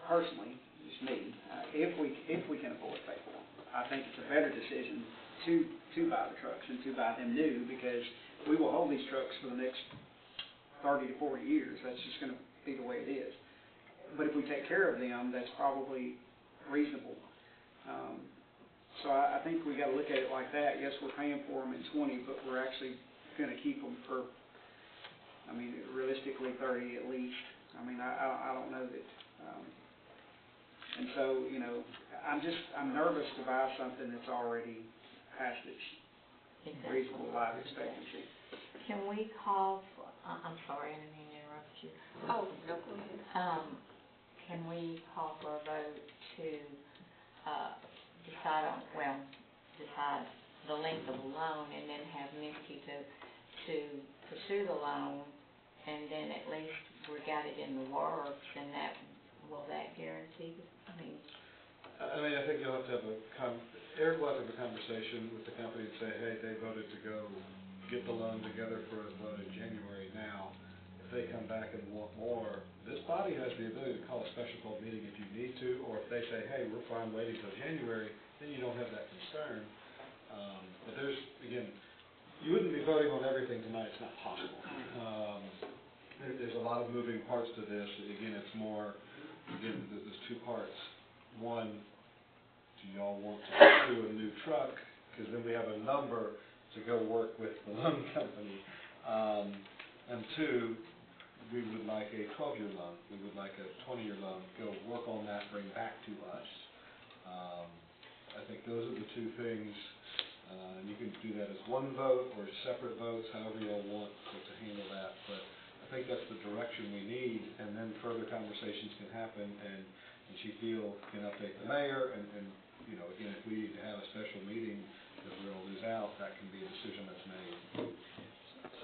personally, just me, if we can afford to pay for them, I think it's a better decision to buy the trucks and to buy them new, because we will hold these trucks for the next 30 to 40 years. That's just going to be the way it is. But if we take care of them, that's probably reasonable. So I think we got to look at it like that. Yes, we're paying for them in 20, but we're actually going to keep them for, realistically 30 at least. I don't know that. And so, I'm nervous to buy something that's already past its reasonable life expectancy. Can we call, I'm sorry, I didn't mean to interrupt you. Oh, no, go ahead. Can we call for a vote to decide the length of the loan, and then have Misty to pursue the loan, and then at least we got it in the works, and will that guarantee? I think you'll have to have Eric will have to have a conversation with the company and say, hey, they voted to go get the loan together for a vote in January now. If they come back and want more, this body has the ability to call a special call meeting if you need to, or if they say, hey, we're fine waiting till January, then you don't have that concern. But again, you wouldn't be voting on everything tonight, it's not possible. There's a lot of moving parts to this. Again, there's two parts. One, do y'all want to pursue a new truck? Because then we have a number to go work with the loan company. And two, we would like a 12-year loan. We would like a 20-year loan. Go work on that, bring back to us. I think those are the two things. You can do that as one vote or separate votes, however you all want to handle that. But I think that's the direction we need, and then further conversations can happen, and she feels can update the mayor, and, you know, again, if we need to have a special meeting that we're gonna lose out, that can be a decision that's made.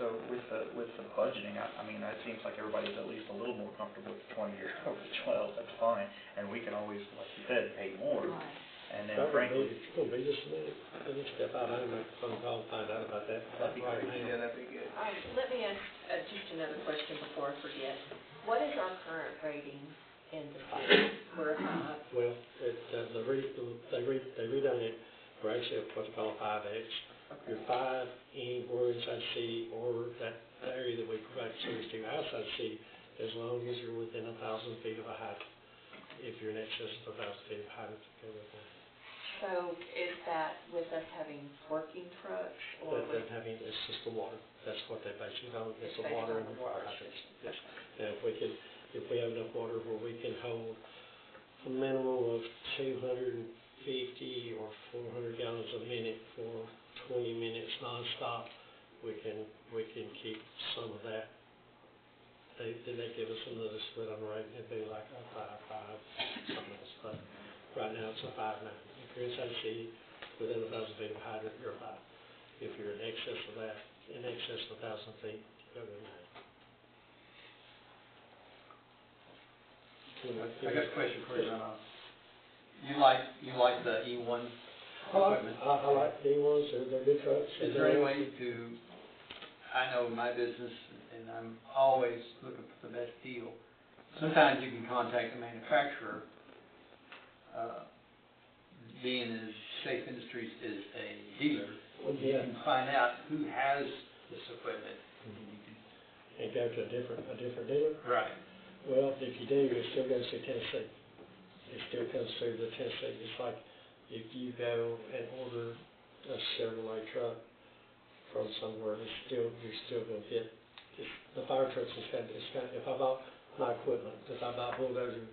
So with the budgeting, I mean, it seems like everybody's at least a little more comfortable with the 20-year over the 12, that's fine. And we can always, like you said, pay more. And then frankly. It's gonna be just a minute, let me step out, I make a phone call and find out about that. That'd be Right great. now. Yeah, that'd be good. Let me ask just another question before I forget. What is our current rating in the city? We're a 5. Well, they redone it, we're actually at what they call a 5X. You're 5 anywhere inside the city or that area that we provide service to outside the city, as long as you're within 1,000 feet of a hydrant. If you're in excess of 1,000 feet of hydrant, go with that. So is that with us having working trucks or with? It's just the water, that's what they base it on, it's the based water on and the the water fire hydrants. system? Yes. Now, if we have enough water where we can hold a minimum of 250 or 400 gallons a minute for 20 minutes nonstop, we can keep some of that. They give us another split on the rate, it'd be like a 5.5, something else, but right now it's a 5.9. If you're inside the city, within 1,000 feet of a hydrant, you're a 5. If you're in excess of that, in excess of 1,000 feet, you go to a 9. I got a question for you, you like the E1 equipment? I like the ones, they're good trucks. Is there any way to, I know in my business, and I'm always looking for the best deal, sometimes you can contact the manufacturer, being as Safe Industries is a dealer, you can find out who has this equipment. And go to a different dealer? Right. Well, if you do, it still goes through Tennessee. It still comes through the Tennessee. It's like if you go and order a Chevrolet truck from somewhere, you're still going to get, the fire trucks is kind of, if I bought my equipment, if I buy a bulldozer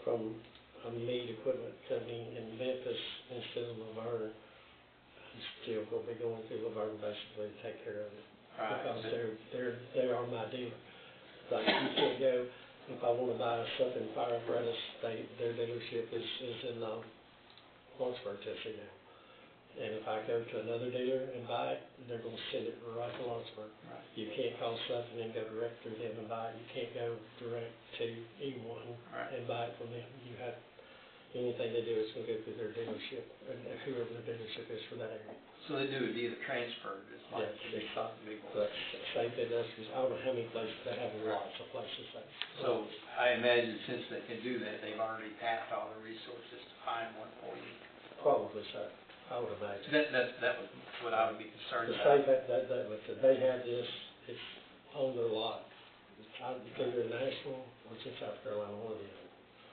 from a Meade Equipment Company in Memphis instead of Laverne, I'm still going to be going through Laverne basically to take care of it. Right. Because they are my dealer. Like you can't go, if I want to buy something fire apparatus, their dealership is in Lawrenceburg, Tennessee now. And if I go to another dealer and buy it, they're going to send it right to Lawrenceburg. Right. You can't call something and go direct through them and buy it. You can't go direct to E1 and buy it from them. You have, anything they do is going to go through their dealership, and whoever the dealership is for that area. So they do a dealer transfer, just like Yes, it's not, big but ones. Safe Industries, I don't know how many places, they have lots of places there. So I imagine since they can do that, they've already tapped all the resources to find one for you. Probably so, I would imagine. That was what I would be concerned The about. Safe, they have this, it's on their lot. Either Nashville or it's in South Carolina, one of the other.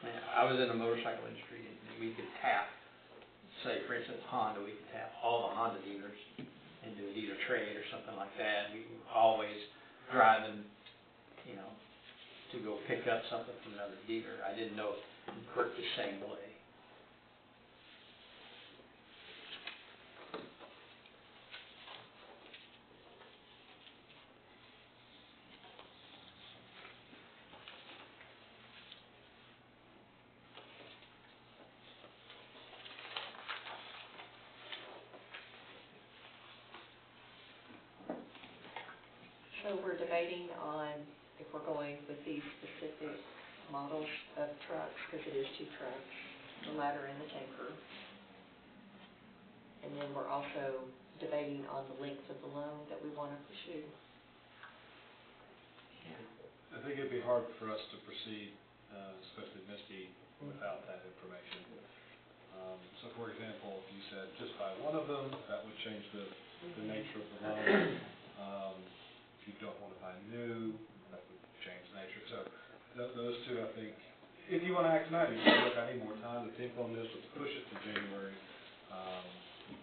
Yeah, I was in the motorcycle industry, and we could tap, say, for instance, Honda, we could tap all the Honda dealers and do a dealer trade or something like that. We were always driving, you know, to go pick up something from another dealer. I didn't know if it worked the same way. So we're debating on if we're going with these specific models of trucks, because it is 2 trucks, the ladder and the tanker. And then we're also debating on the length of the loan that we want to pursue. I think it'd be hard for us to proceed, especially Misty, without that information. So for example, if you said just buy one of them, that would change the nature of the loan. If you don't want to buy new, that would change the nature. So those two, I think, if you want to act tonight, you say, look, I need more time to think on this, let's push it to January. You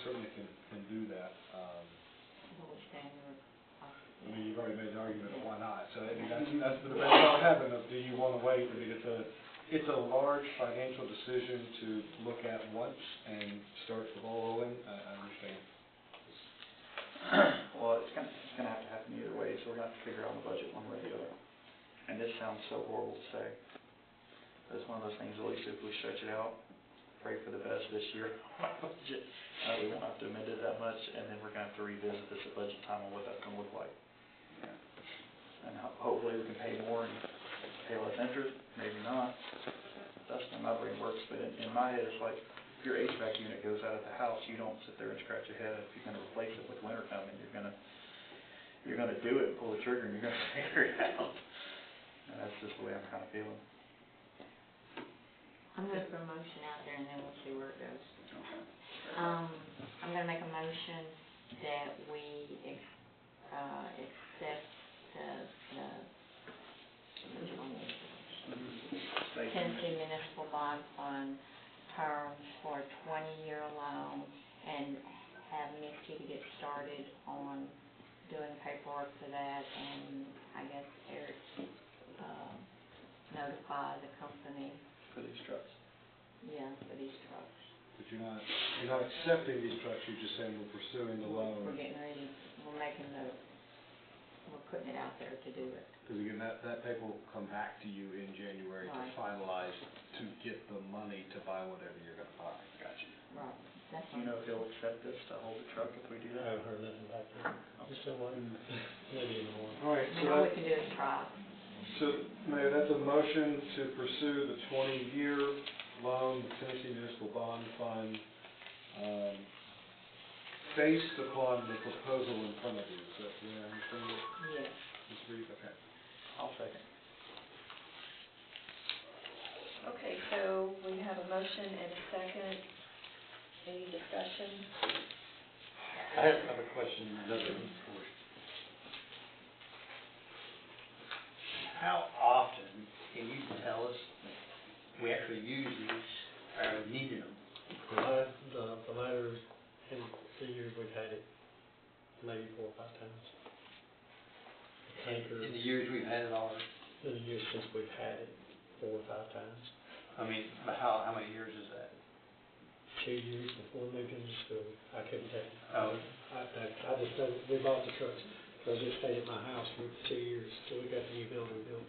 certainly can do that. I mean, you've already made the argument of why not. So I think that's the debate we're having of, do you want to wait? I mean, it's a large financial decision to look at once and start the ball rolling. I understand. Well, it's gonna have to happen either way, so we're gonna have to figure out the budget one way or the other. and this sounds so horrible to say, but it's one of those things, at least if we stretch it out, pray for the best this year. Budget, we won't have to amend it that much, and then we're gonna have to revisit this at budget time on what that's gonna look like. And hopefully we can pay more and pay less interest, maybe not. That's the way my brain works, but in my head, it's like, if your HVAC unit goes out of the house, you don't sit there and scratch your head if you're gonna replace it with winter coming. You're gonna do it, pull the trigger, and you're gonna figure it out. And that's just the way I'm kinda feeling. I'm gonna put a motion out there and then we'll see where it goes. I'm gonna make a motion that we accept the Tennessee Municipal Bond Fund terms for a 20-year loan and have Misty to get started on doing paperwork for that, and I guess Eric, notify the company. For these trucks. Yeah, for these trucks. But you're not accepting these trucks, you're just saying we're pursuing the loan. We're getting ready, we're putting it out there to do it. Because again, that paper will come back to you in January to Right. finalize, to get the money to buy whatever you're gonna buy. Gotcha. Right. That's Do you know if he'll accept this to hold the truck if we do I that? haven't heard nothing back yet. I'm still waiting, maybe in the morning. All right, I mean, all we can do is try. So, Mayor, that's a motion to pursue the 20-year loan, with Tennessee Municipal Bond Fund, based upon the proposal in front of you. Is that the way I understand it? Yes. Ms. Reed, okay. I'll second. Okay, so we have a motion and a second. Any discussion? I have a question, how often can you tell us we actually use these, or needed them? The latter, in the years we've had it, maybe 4 or 5 times. Tanker, In the years we've had it all, in the years since we've had it, 4 or 5 times. I mean, but how many years is that? 2 years before we moved into school, I couldn't tell you. Oh. I just know, we bought the trucks, because it stayed at my house for 2 years, till we got the new building built.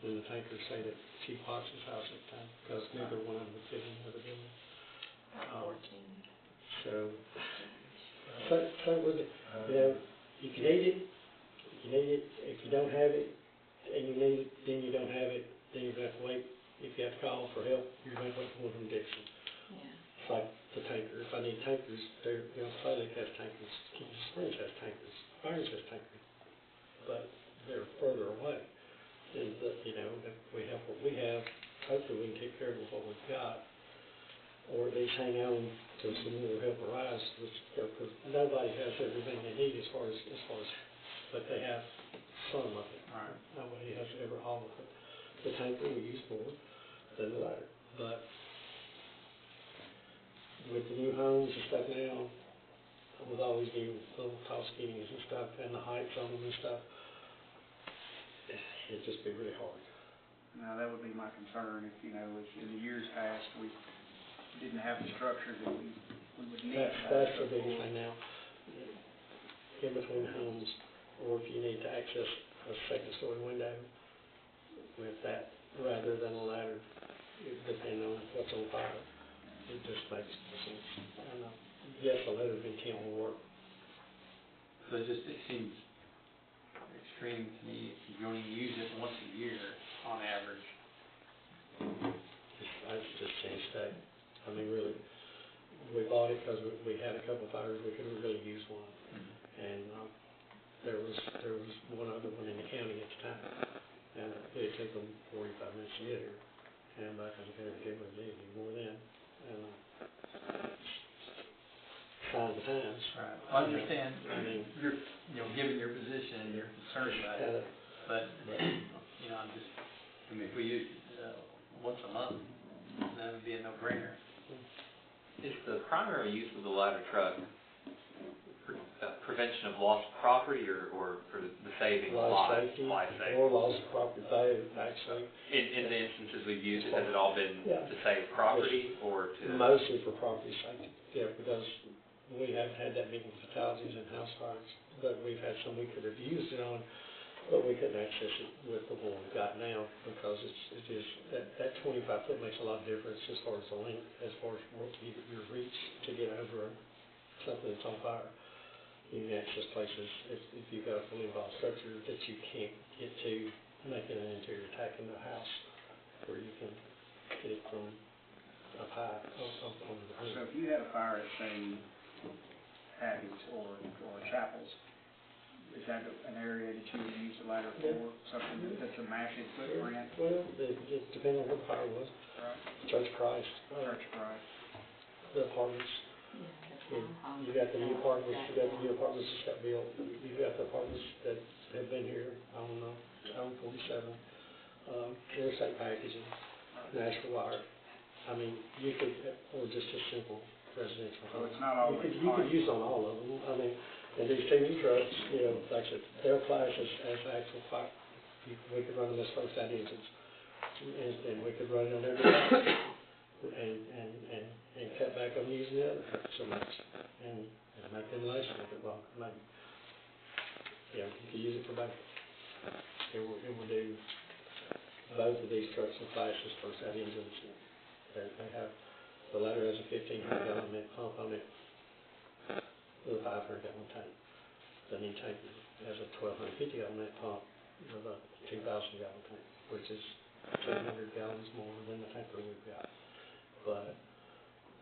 And the tanker stayed at Chief Potts's house at the time, because neither one of them would fit in the other building. About 14. So with it, you know, if you need it, you need it. If you don't have it, and you need it, then you don't have it, then you're gonna have to wait. If you have to call for help, you're gonna wait for one from Dixon. Yeah. It's like the tanker. If I need tankers, they're, you know, Clay Lake has tankers, Keegan Springs has tankers, Burns has tankers, but they're further away. And, you know, if we have what we have, hopefully we can take care of what we've got, or at least hang on till some more help arise, which, you know, because nobody has everything they need as far as, but they have some of it. Right. Nobody has ever all of it. The tanker we use more than the ladder, but with the new homes and stuff now, with all these new little tall skinnies and stuff, and the heights on them and stuff, it'd just be really hard. Now, that would be my concern if, you know, if in the years past, we didn't have the structure that we would need. That's the biggest thing now, in between homes, or if you need to access a second story window with that, rather than a ladder, depending on what's on fire, it just makes no sense. And, yes, a ladder intent will work. So it seems extreme to me, if you only use it once a year on average. I just can't stay. I mean, really, we bought it because we had a couple fires, we couldn't really use one. And, there was one other one in the county at the time, and it took them 45 minutes to get here. And back in the county, it was easy more then, and, sign the times. Right. I understand, you're, you know, given your position and your concern about it, but, you know, I'm just, I mean, if we use it, once a month, that would be a no-brainer. Is the primary use of the ladder truck prevention of loss of property or for the saving of lives, life saving? Or loss of property value, actually. In the instances we've used it, has it all been to save property or to? Mostly for property safety, yeah, because we haven't had that many fatalities in house fires, but we've had some we could have used it on but we couldn't access it with the one we've got now, because it is, that 25 foot makes a lot of difference as far as the length, as far as your reach to get over something that's on fire. You can access places, if you've got a fully involved structure that you can't get to, making an interior attack in the house, where you can get it from up high, on the roof. So if you had a fire at, say, Abby's or Chapel's, is that an area that you would use the ladder for, something that's a massive footprint? Well, it depends on what the fire was. Right. Church Christ. Church Christ. The apartments. You got the new apartments, you got the new apartments that got built, you got the apartments that have been here, I don't know, 47, interstate packaging, Nashville wire. I mean, you could, or just a simple residential home. So it's not always You could use on all of them. I mean, and these two new trucks, you know, like I said, they're classed as actual fire. We could run them as first out engines, and we could run it on every and cut back on using the other trucks so much, and make them last a little bit longer. Maybe, you know, you could use it for both. It will do both of these trucks and classes first out engines. They have, the latter has a 1,500 gallon pump on it with a 500 gallon tank. The new tank has a 1,250 gallon pump with a 2,000 gallon tank, which is 200 gallons more than the tanker we've got. But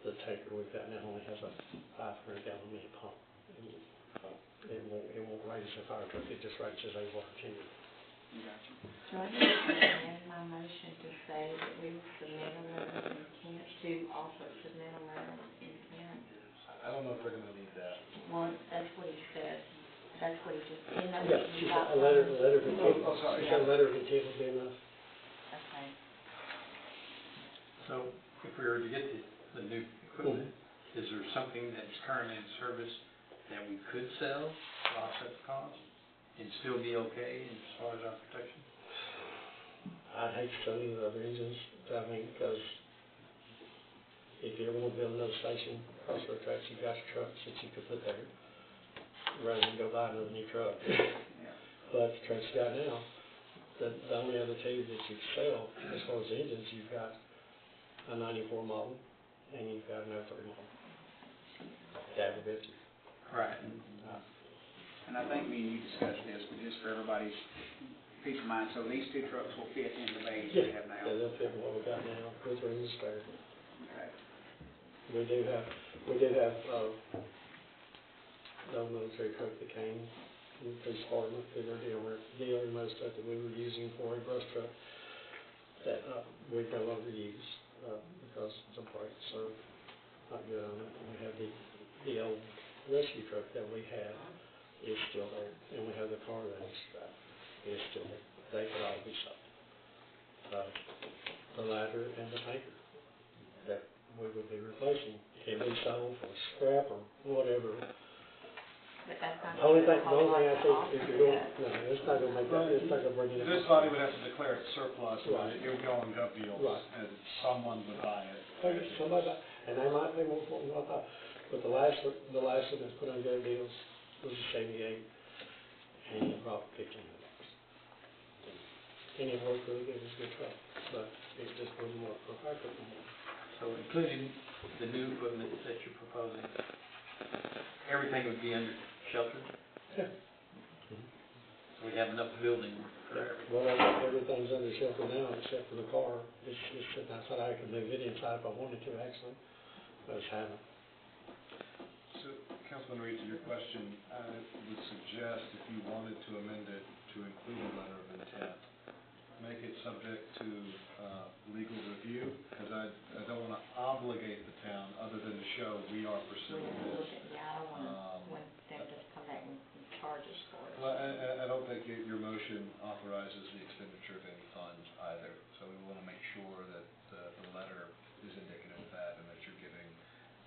the tanker we've got now only has a 500 gallon pump. It won't raise a fire truck, it just raises a water tender. Gotcha. So I just amend my motion to say that we will submit a letter of intent, to also submit a letter of intent. I don't know if they're gonna need that. Well, that's what he said. That's what he just, you know, Yeah, you got a letter of one. intent. Oh, sorry. A letter of intent would be enough. Okay. So if we were to get the new equipment, is there something that's currently in service that we could sell to offset the cost and still be okay as far as our protection? I'd hate to sell any of the other engines, I mean, because if you ever want to build another station across the tracks, you've got your trucks that you could put there, rather than go buy another new truck. But the trucks you got now, the only other two that you sell, as far as engines, you've got a 94 model, and you've got an 03 model. Dabber 50. Right. And I think me and you discussed this, but just for everybody's peace of mind, so these two trucks will fit in the bays we have now? Yeah, they'll fit in what we got now, with room to spare. Okay. We do have the old military truck that came from police department, they were dealing most stuff that we were using for a brush truck that we no longer use because the brakes are not good on it. And we have the old rescue truck that we had is still there, and we have the car that is still there. They could all be sold. The ladder and the tanker that we would be replacing can be sold for scrap or whatever. But that's not. The only thing I think, if you're going, no, it's not gonna make that, it's not gonna bring it. This body would have to declare it surplus, Right. it would go on gov deals, Right. and someone would buy it. Somebody, and they might pay more for it than I thought, but the last one that's put on gov deals was a 78, and it brought $1,500. And it worked really good, it was a good truck, but it just wouldn't work for a fire truck anymore. So including the new equipment that you're proposing, everything would be under shelter? Yeah. So we have enough building for everything? Well, everything's under shelter now, except for the car, it's sitting outside, I can move it inside if I wanted to, actually, I just haven't. So, Councilman Reed, to your question, I would suggest if you wanted to amend it to include a letter of intent, make it subject to legal review, because I don't want to obligate the town, other than to show we are pursuing this. Yeah, I don't want them to come back and charge us for it. Well, I don't think your motion authorizes the expenditure of any funds either, so we want to make sure that the letter is indicative of that, and that you're giving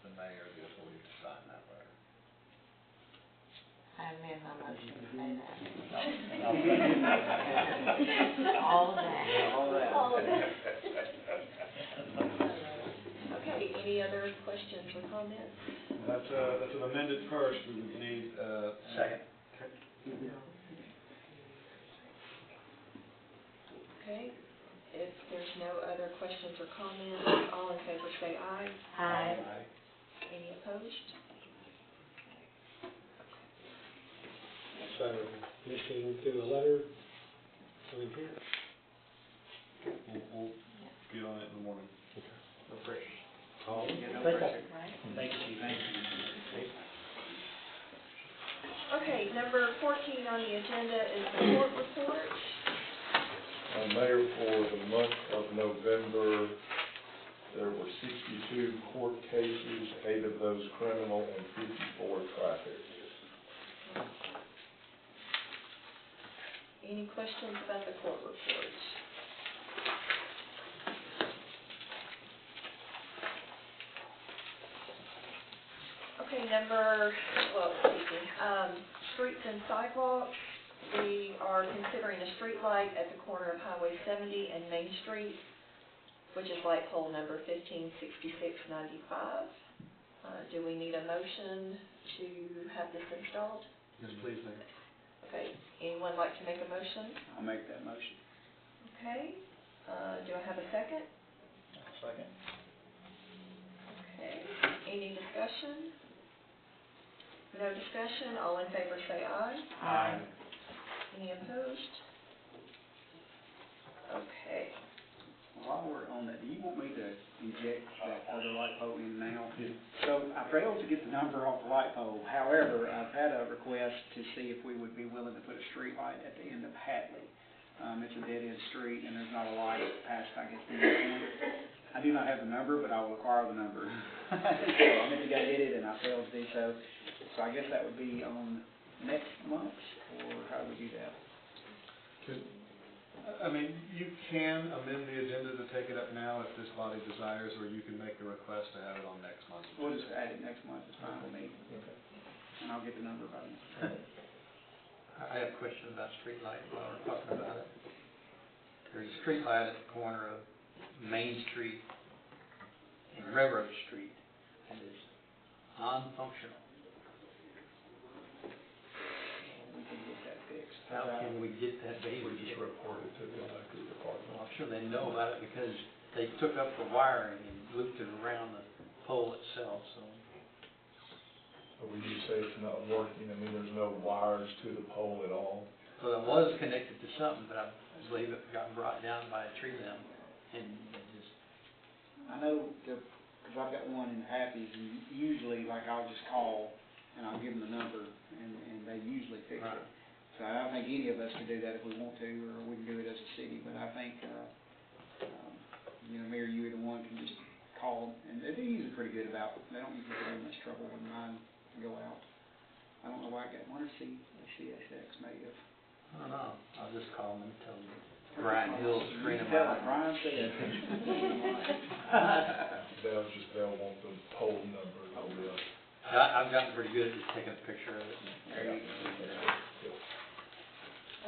the mayor the authority to sign that letter. I amend my motion to say that. All of that. All of that. Okay, any other questions or comments? That's an amended first, we would need, Second. no other questions or comments, all in favor say aye. Aye. Any opposed? So, Misty will do a letter, coming here. We'll get on it in the morning. No pressure. Call. Yeah, no Thank you. pressure. Thank you. Thank you. Okay, number 14 on the agenda is the court report. Mayor, for the month of November, there were 62 court cases, 8 of those criminal and 54 traffic. Any questions about the court report? Okay, streets and sidewalks. We are considering a street light at the corner of Highway 70 and Main Street, which is light pole number 156695. Do we need a motion to have this installed? Yes, please, Mayor. Okay, anyone like to make a motion? I'll make that motion. Okay, do I have a second? Second. Okay, any discussion? No discussion, all in favor say aye. Aye. Any opposed? Okay. While we're on that, do you want me to inject that other light pole in now? So I failed to get the number off the light pole. However, I've had a request to see if we would be willing to put a street light at the end of Hatley. It's a dead-end street, and there's not a light past, I guess, the end. I do not have the number, but I will acquire the number. So I meant to go get it, and I failed to do so. So I guess that would be on next month, or how do we do that? You can amend the agenda to take it up now if this body desires, or you can make the request to have it on next month. We'll just add it next month, it's fine with me. Okay. And I'll get the number by then. I have a question about street light while we're talking about it. There's a street light at the corner of Main Street and Railroad Street, and it's non-functional. We can get that fixed. How can we get that baby? We just reported to the electric department. Well, I'm sure they know about it because they took up the wiring and looped it around the pole itself, so. When you say it's not working, there's no wires to the pole at all? Well, it was connected to something, but I believe it got brought down by a tree limb, and it just. I know, because I've got one in Happy's, and usually, like, I'll just call, and I'll give them the number, and they usually fix it. So I don't think any of us could do that if we want to, or we can do it as a city, but I think, Mayor, you either one can just call them, and they're usually pretty good about it. They don't usually give me much trouble when mine go out. I don't know why I got one or CSX maybe. I don't know, I'll just call them and tell them Brian Hill's screen them Tell out. them Brian said. They'll want the pole number. I've gotten pretty good at just taking a picture of it. There you go.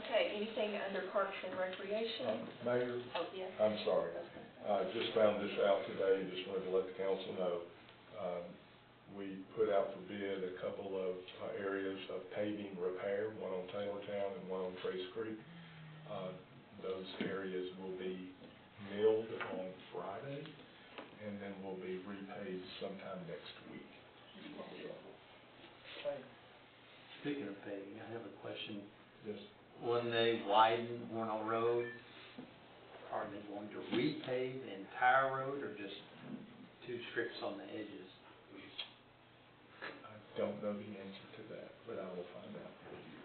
Okay, anything under Parks and Recreation? Mayor, Oh, yes. I'm sorry. I just found this out today, just wanted to let the council know. We put out for bid a couple of areas of paving repair, one on Taylortown and one on Trace Creek. Those areas will be milled on Friday, and then will be repaid sometime next week. Speaking of paving, I have a question. Yes. When they widen Warnell Road, are they going to repave the entire road or just 2 strips on the edges? I don't know the answer to that, but I will find out for you.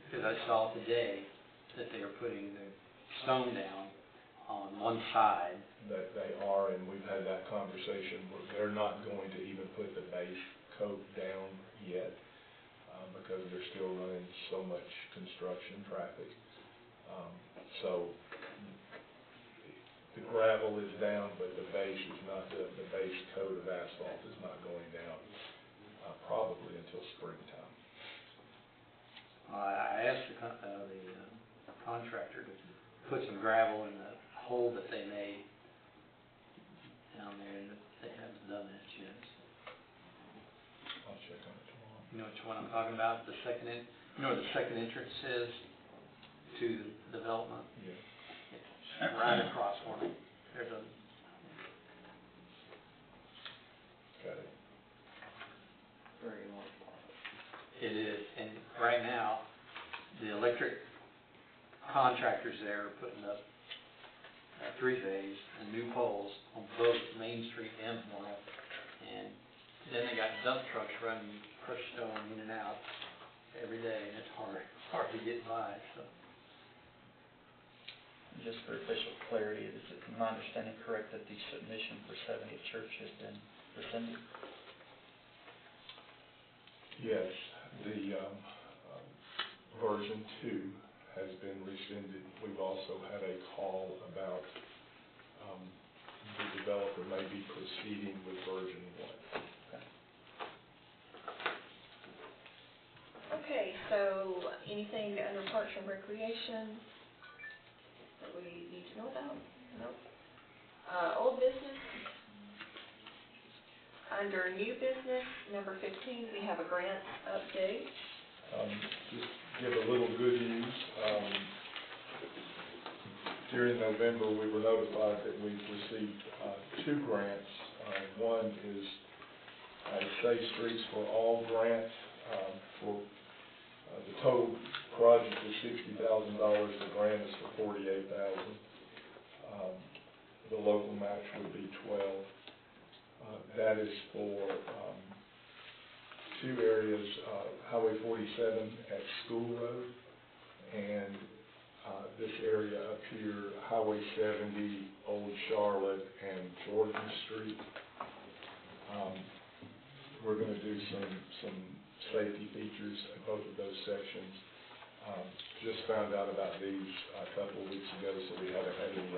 Because I saw today that they are putting the stone down on one side. That they are, and we've had that conversation, where they're not going to even put the base coat down yet, because they're still running so much construction traffic. So the gravel is down, but the base is not, the base coat of asphalt is not going down, probably until springtime. I asked the contractor to put some gravel in the hole that they made down there, and they haven't done that yet. I'll check on it tomorrow. You know which one I'm talking about? The second, you know where the second entrance is to the development? Yeah. right across from it. There's a, Okay. Very large lot. it is, and right now, the electric contractors there are putting up three-phase and new poles on both Main Street and Memorial. And then they got dump trucks running crushed stone in and out every day, and it's hard to get by, so. Just for official clarity, is it my understanding correct that the submission for 70th Church has been rescinded? Yes, the version 2 has been rescinded. We've also had a call about the developer may be proceeding with version 1. Okay, so anything under Parks and Recreation that we need to know about? No. Old business. Under new business, number 15, we have a grant update. Just give a little good news. During November, we were notified that we've received 2 grants. One is a Safe Streets for All grant for the total project is $60,000. The grant is for $48,000. The local match would be $12,000. That is for 2 areas, Highway 47 at School Road, and this area up here, Highway 70, Old Charlotte, and Jordan Street. We're going to do some safety features at both of those sections. Just found out about these a couple of weeks ago, so we haven't had any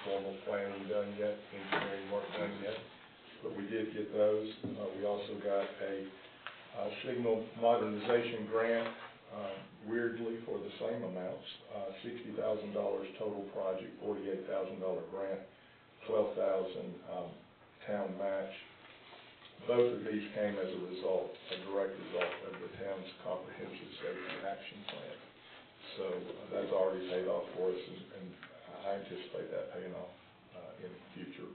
formal planning done yet, engineering work done yet, but we did get those. We also got a signal modernization grant, weirdly for the same amounts, $60,000 total project, $48,000 grant, $12,000 town match. Both of these came as a result, a direct result of the town's comprehensive safety action plan. So that's already paid off for us, and I anticipate that paying off in future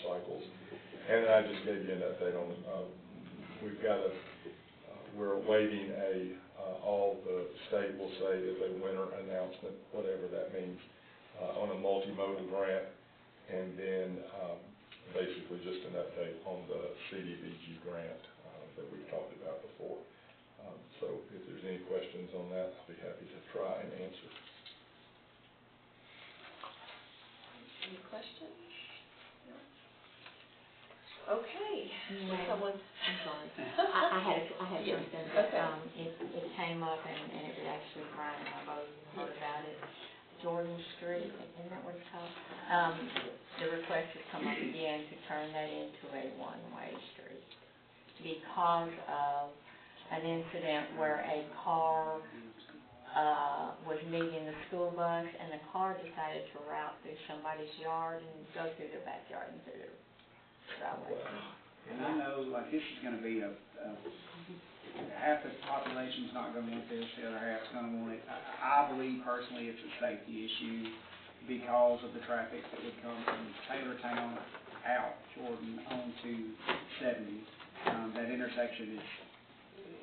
cycles. And I just gave you an update on, we're awaiting all the state will say is a winter announcement, whatever that means, on a multimodal grant, and then basically just an update on the CDBG grant that we've talked about before. So if there's any questions on that, I'll be happy to try and answer. Any questions? No? Okay. Someone. I'm sorry. I had Yes. something that, Okay. it came up and it was actually Brian and I both heard about it. Jordan Street, isn't that what it's called? The request has come up again to turn that into a one-way street because of an incident where a car was meeting the school bus and the car decided to route through somebody's yard and go through their backyard and through their driveway. And I know, like, this is gonna be half the population's not gonna want this, the other half's gonna want it. I believe personally it's a safety issue because of the traffic that would come from Taylortown out Jordan onto 70. That intersection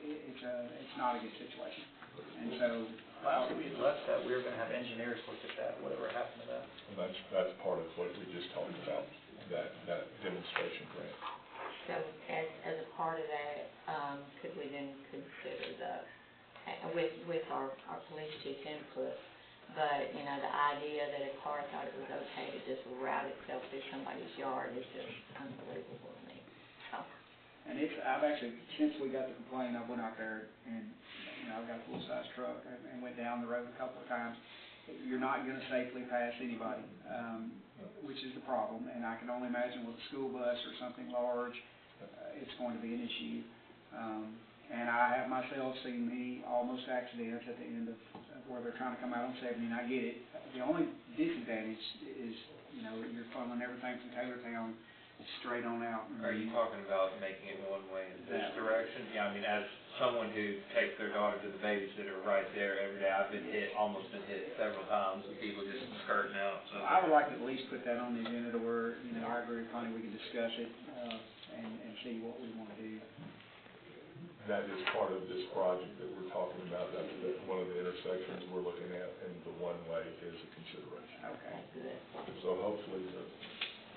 it's not a good situation. And so, Last we had left that, we were gonna have engineers look at that, whatever happened to that? And that's part of what we just talked about, that demonstration grant. So as a part of that, could we then consider with our police chief's input, but, you know, the idea that a car thought it was okay to just route itself through somebody's yard is just unbelievable to me. So. and I've actually, since we got the complaint, I went out there and, you know, I've got a full-size truck and went down the road a couple of times. You're not gonna safely pass anybody, which is the problem, and I can only imagine with a school bus or something large, it's going to be an issue. And I have myself seen many almost accidents at the end of where they're trying to come out on 70, and I get it. The only disadvantage is, you know, you're funneling everything from Taylortown straight on out. Are you talking about making it one way in this That way. direction? Yeah, I mean, as someone who takes their daughter to the babysitter right there every day, I've been almost been hit several times with people just skirting out, so. I would like to at least put that on the agenda to where, you know, I agree with Connie, we can discuss it, and see what we want to do. That is part of this project that we're talking about, that's one of the intersections we're looking at, and the one-way is a consideration. Okay. Good. So hopefully,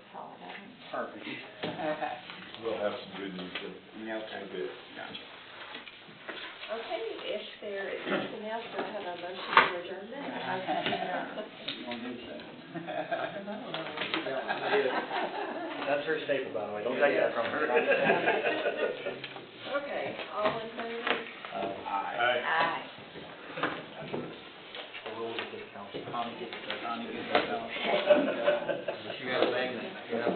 Solid, I think. Perfect. Okay. we'll have some good news in Okay. a bit. Gotcha. Okay, if there is nothing else, do I have a motion for adjournment? You want to do so? That's her staple, by the way, don't take that from her. Okay, all in favor? Aye. The rules of this council. Connie gets that off. You got a thing, you have